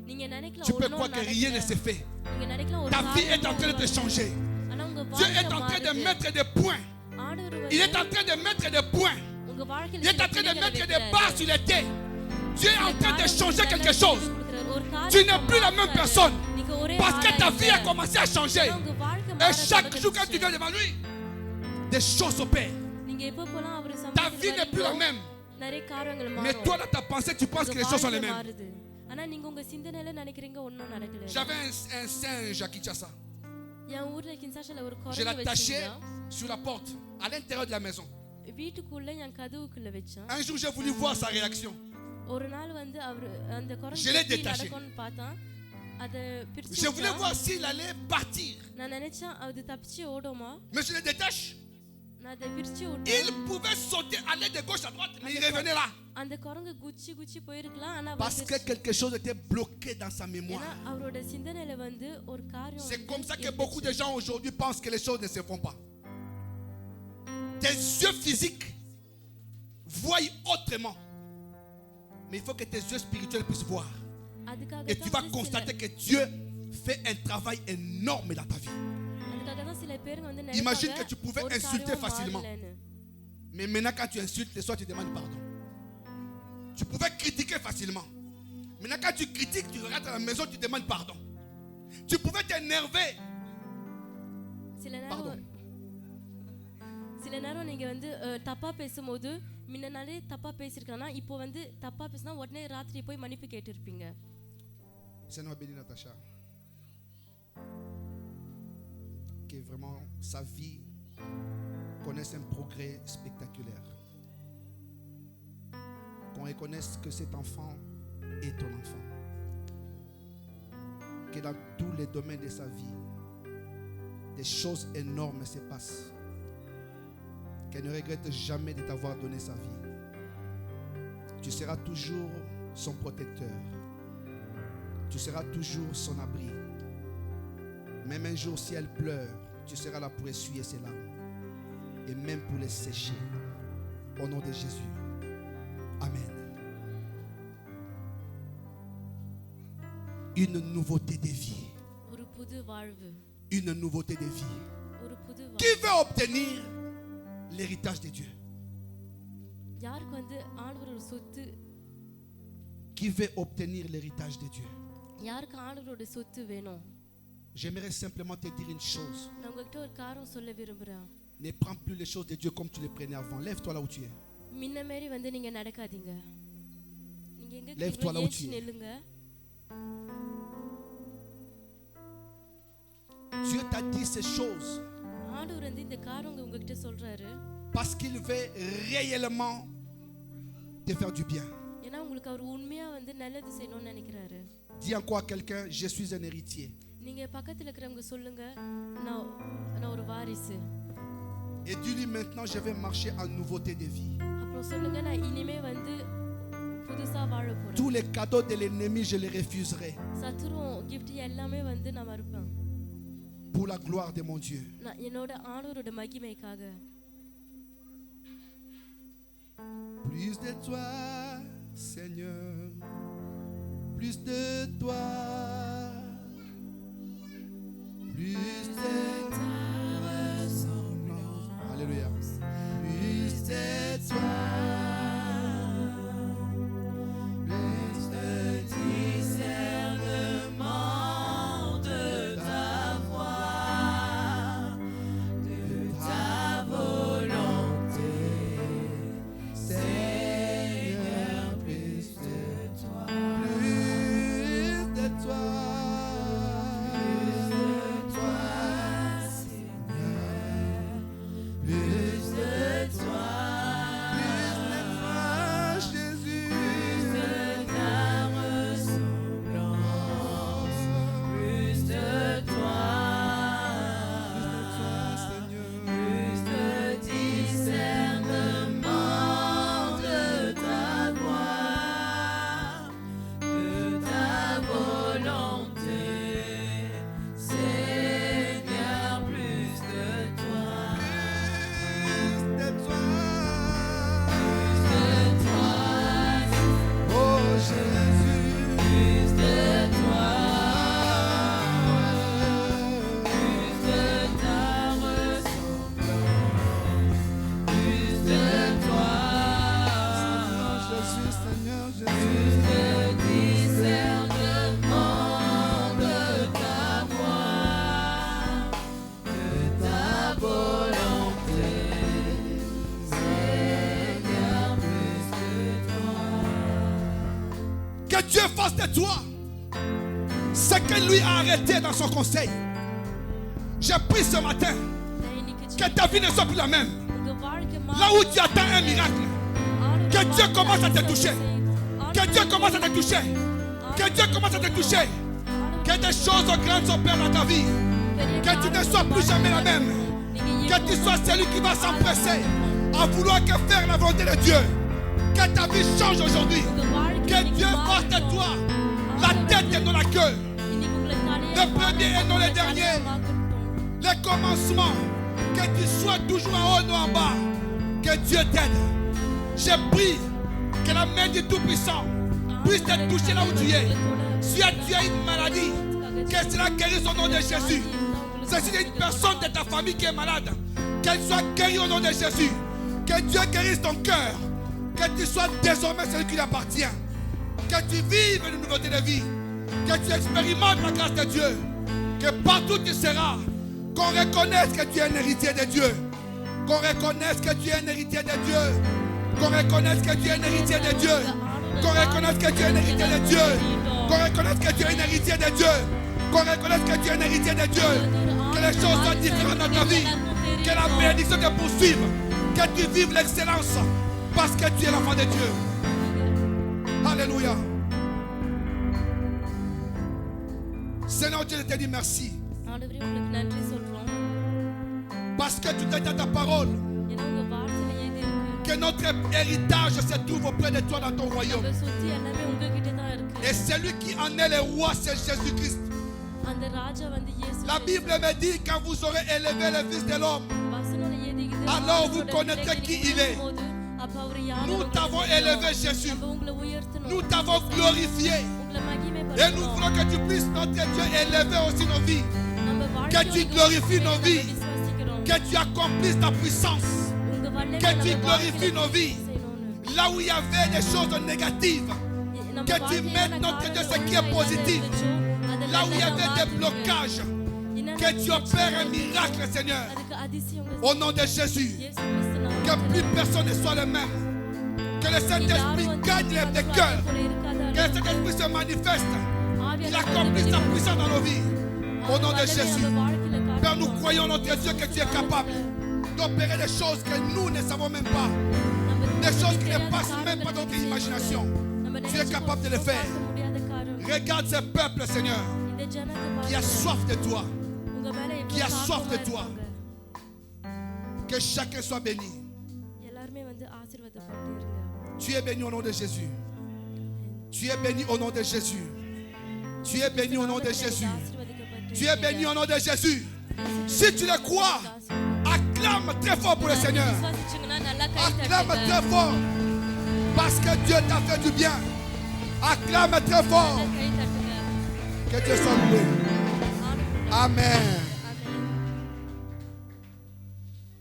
நீங்க நினைக்கலாம் Tu peux ஒண்ணும் croire que rien ne நடக்கல. s'est fait. நீங்க நினைக்கலாம் ஒரு Ta vie est en காரியமும் train de te நடக்கல. changer. ஆனா உங்க Dieu est வாழ்க்கை en train de மாறுது. mettre des points. ஆண்டவர் Il வந்து est en train de mettre des points. உங்க வாழ்க்கையில Il est en train de சில mettre புள்ளிகளை des barres வைக்கிறாரு. sur les dés. Dieu est en train de changer quelque chose. ஒரு காரியத்தை Tu n'es plus la même மாத்துறாரு. personne. நீங்க ஒரே Parce que ஆளா ta vie a இல்ல. commencé à changer. ஆனா உங்க வாழ்க்கை Et மாற chaque jour quand tu தொடங்குச்சு. viens devant lui, des choses s'opèrent. நீங்க எப்ப போலாம் அவர் Ta vie n'est plus la même. நிறைய காரியங்கள் Mais மாறும். toi, dans ta pensée, tu penses que les choses sont les வாழ்க்கை mêmes. மாறுது. ஆனா நீங்க உங்க சிந்தனையில நினைக்கிறீங்க ஒண்ணும் நடக்கல. J'avais un singe à Kinshasa. என் ஊர்ல கின்சாஷால ஒரு Je குரங்கு l'attachais வச்சிருந்தேன். sur la porte, à l'intérieur de la maison. வீட்டுக்குள்ள என் கதவுக்குள்ள வச்சேன். Un jour, j'ai voulu voir sa réaction. ஒரு நாள் வந்து அவர் அந்த குரங்கு Je l'ai எப்படி détaché. நடக்கும்னு பார்த்தேன். அத பிரிச்சு Je voulais விட்டேன். voir s'il allait partir. நான் நினைச்சேன் அது தப்பிச்சு ஓடுமா. Mais je le détache. நான் அதை பிரிச்சு விட்டேன். Il pouvait sauter, aller de gauche à droite, mais il revenait là. அந்த குரங்கு குச்சி குச்சி போயிருக்கலாம் ஆனா Parce que quelque chose était bloqué dans sa ஏன்னா mémoire. அவரோட சிந்தனையில வந்து ஒரு காரியம் C'est வந்து comme ça que இருந்துச்சு. beaucoup de gens aujourd'hui pensent que les choses ne se font pas. Tes yeux physiques voient autrement. Mais il faut que tes yeux spirituels puissent voir. அதுக்காக Et tu vas தான் constater que Dieu fait un travail énorme dans ta vie. அதுக்காக தான் சில பேர் வந்து Imagine நினைப்பாங்க que tu pouvais ஒரு insulter காரியம் facilement. மாறலன்னு. Mais maintenant, quand tu insultes, le soir, tu demandes pardon. Tu pouvais critiquer facilement. Maintenant, quand tu critiques, tu regardes à la maison, tu demandes pardon. Tu pouvais t'énerver. சில Pardon. நேரம் சில நேரம் நீங்க வந்து தப்பா பேசும்போது முன்னாலே தப்பா பேசிருக்கலாம் இப்போ வந்து தப்பா பேசினா உடனே ராத்திரி போய் மன்னிப்பு கேட்டிருப்பீங்க. Seigneur béni Natacha. Que vraiment sa vie connaisse un progrès spectaculaire. Qu'on reconnaisse que cet enfant est ton enfant. Que dans tous les domaines de sa vie, des choses énormes se passent. Qu'elle ne regrette jamais de t'avoir donné sa vie. Tu seras toujours son protecteur. Tu seras toujours son abri. Même un jour, si elle pleure, tu seras là pour essuyer ses larmes. Et même pour les sécher. Au nom de Jésus. Amen. Une nouveauté de vie. ஒரு புது வாழ்வு. Une nouveauté de vie. ஒரு புது Qui வாழ்வு. veut obtenir l'héritage de Dieu? யாருக்கு வந்து ஆண்டவர் ஒரு சொத்து Qui veut obtenir l'héritage de Dieu? யாருக்கு ஆண்டவரோட சொத்து வேணும்? J'aimerais simplement te dire une chose. நான் உங்ககிட்ட ஒரு காரியம் சொல்ல விரும்புறேன். Ne prends plus les choses de Dieu comme tu les prenais avant. Lève-toi là où tu es. முன்ன மாதிரி வந்து நீங்க நடக்காதீங்க. நீங்க எங்க Lève-toi là où tu es. நில்லுங்க. Dieu t'a dit ces choses ஆண்டவர் வந்து இந்த காரியம் உங்ககிட்ட சொல்றாரு. parce qu'il veut réellement te faire du bien. ஏன்னா உங்களுக்கு அவர் உண்மையா வந்து நல்லது செய்யணும்னு நினைக்கிறாரு. Dis encore à quelqu'un, je suis un héritier. நீங்க பக்கத்துல இருக்கிறவங்க சொல்லுங்க நான் ஒரு வாரிசு. Et dis-lui maintenant, je vais marcher en nouveauté de vie. அப்புறம் சொல்லுங்க நான் இனிமே வந்து புதுசா வாழ போறேன். Tous les cadeaux de l'ennemi, je les refuserai. சத்துரும் கிஃப்ட் எல்லாமே வந்து நான் மறுப்பேன். Pour la gloire de mon Dieu. நான் என்னோட ஆண்டவரோட மகிமைக்காக. Plus de toi, Seigneur. Plus de toi. Plus de ta ressemblance. Alléluia. Plus de toi. Dieu fasse de toi ce que lui a arrêté dans son conseil. J'ai pris ce matin que ta vie ne soit plus la même. Là où tu attends un miracle, que Dieu commence à te toucher. Que Dieu commence à te toucher. Que Dieu commence à te toucher. Que des choses grandes s'opèrent dans ta vie. Que tu ne sois plus jamais la même. Que tu sois celui qui va s'empresser à vouloir que faire la volonté de Dieu. Que ta vie change aujourd'hui. Que Dieu fasse de toi la tête et non la queue. Le premier et non le dernier. Le commencement. Que tu sois toujours en haut, non en bas. Que Dieu t'aide. J'ai pris que la main du Tout-Puissant puisse te toucher là où tu es. Si tu as une maladie, que cela guérisse au nom de Jésus. Si il y a une personne de ta famille qui est malade, qu'elle soit guérie au nom de Jésus. Que Dieu guérisse ton cœur. Que tu sois désormais celui qui lui appartient. Que tu vives une nouveauté de vie. Que tu expérimentes la grâce de Dieu. Que partout où tu seras, qu'on reconnaisse que tu es un héritier de Dieu. Qu'on reconnaisse que tu es un héritier de Dieu. Qu'on reconnaisse que tu es un héritier de Dieu. Qu'on reconnaisse que tu es un héritier de Dieu. Qu'on reconnaisse que tu es un héritier de Dieu. Qu'on reconnaisse que tu es un héritier de Dieu. Que les choses soient différentes dans ta vie. Que la bénédiction te poursuive. Que tu vives l'excellence. Parce que tu es l'enfant de Dieu. Alléluia. Seigneur Dieu, je te dis merci. Parce que tu t'as dit à ta parole que notre héritage se trouve auprès de toi dans ton royaume. Et celui qui en est le roi, c'est Jésus-Christ. La Bible me dit, quand vous aurez élevé le Fils de l'homme, alors vous connaîtrez qui il est. Nous t'avons élevé, Jésus. Nous t'avons glorifié. Et nous voulons que tu puisses, notre Dieu, élever aussi nos vies. Que tu glorifies nos vies. Que tu accomplisses ta puissance. Que tu glorifies nos vies. Là où il y avait des choses négatives, que tu mettes, notre Dieu, ce qui est positif. Là où il y avait des blocages, que tu opères un miracle, Seigneur. Au nom de Jésus. Que plus personne ne soit le même. Que le Saint-Esprit gagne les cœurs. Que le Saint-Esprit se manifeste. Qu'il accomplisse sa puissance dans nos vies. Au nom de Jésus. Père, nous croyons, notre Dieu, que tu es capable d'opérer des choses que nous ne savons même pas. Des choses qui ne passent même pas dans notre imagination. Tu es capable de le faire. Regarde ce peuple, Seigneur, qui a soif de toi. Qui a soif de toi. Que chacun soit béni. Tu es béni au nom de Jésus. Tu es béni au nom de Jésus. Tu es béni au nom de Jésus. Tu es béni au nom de Jésus. Si tu le crois, acclame très fort pour le Seigneur. Acclame très fort. Parce que Dieu t'a fait du bien. Acclame très fort. Que Dieu soit loué. Amen.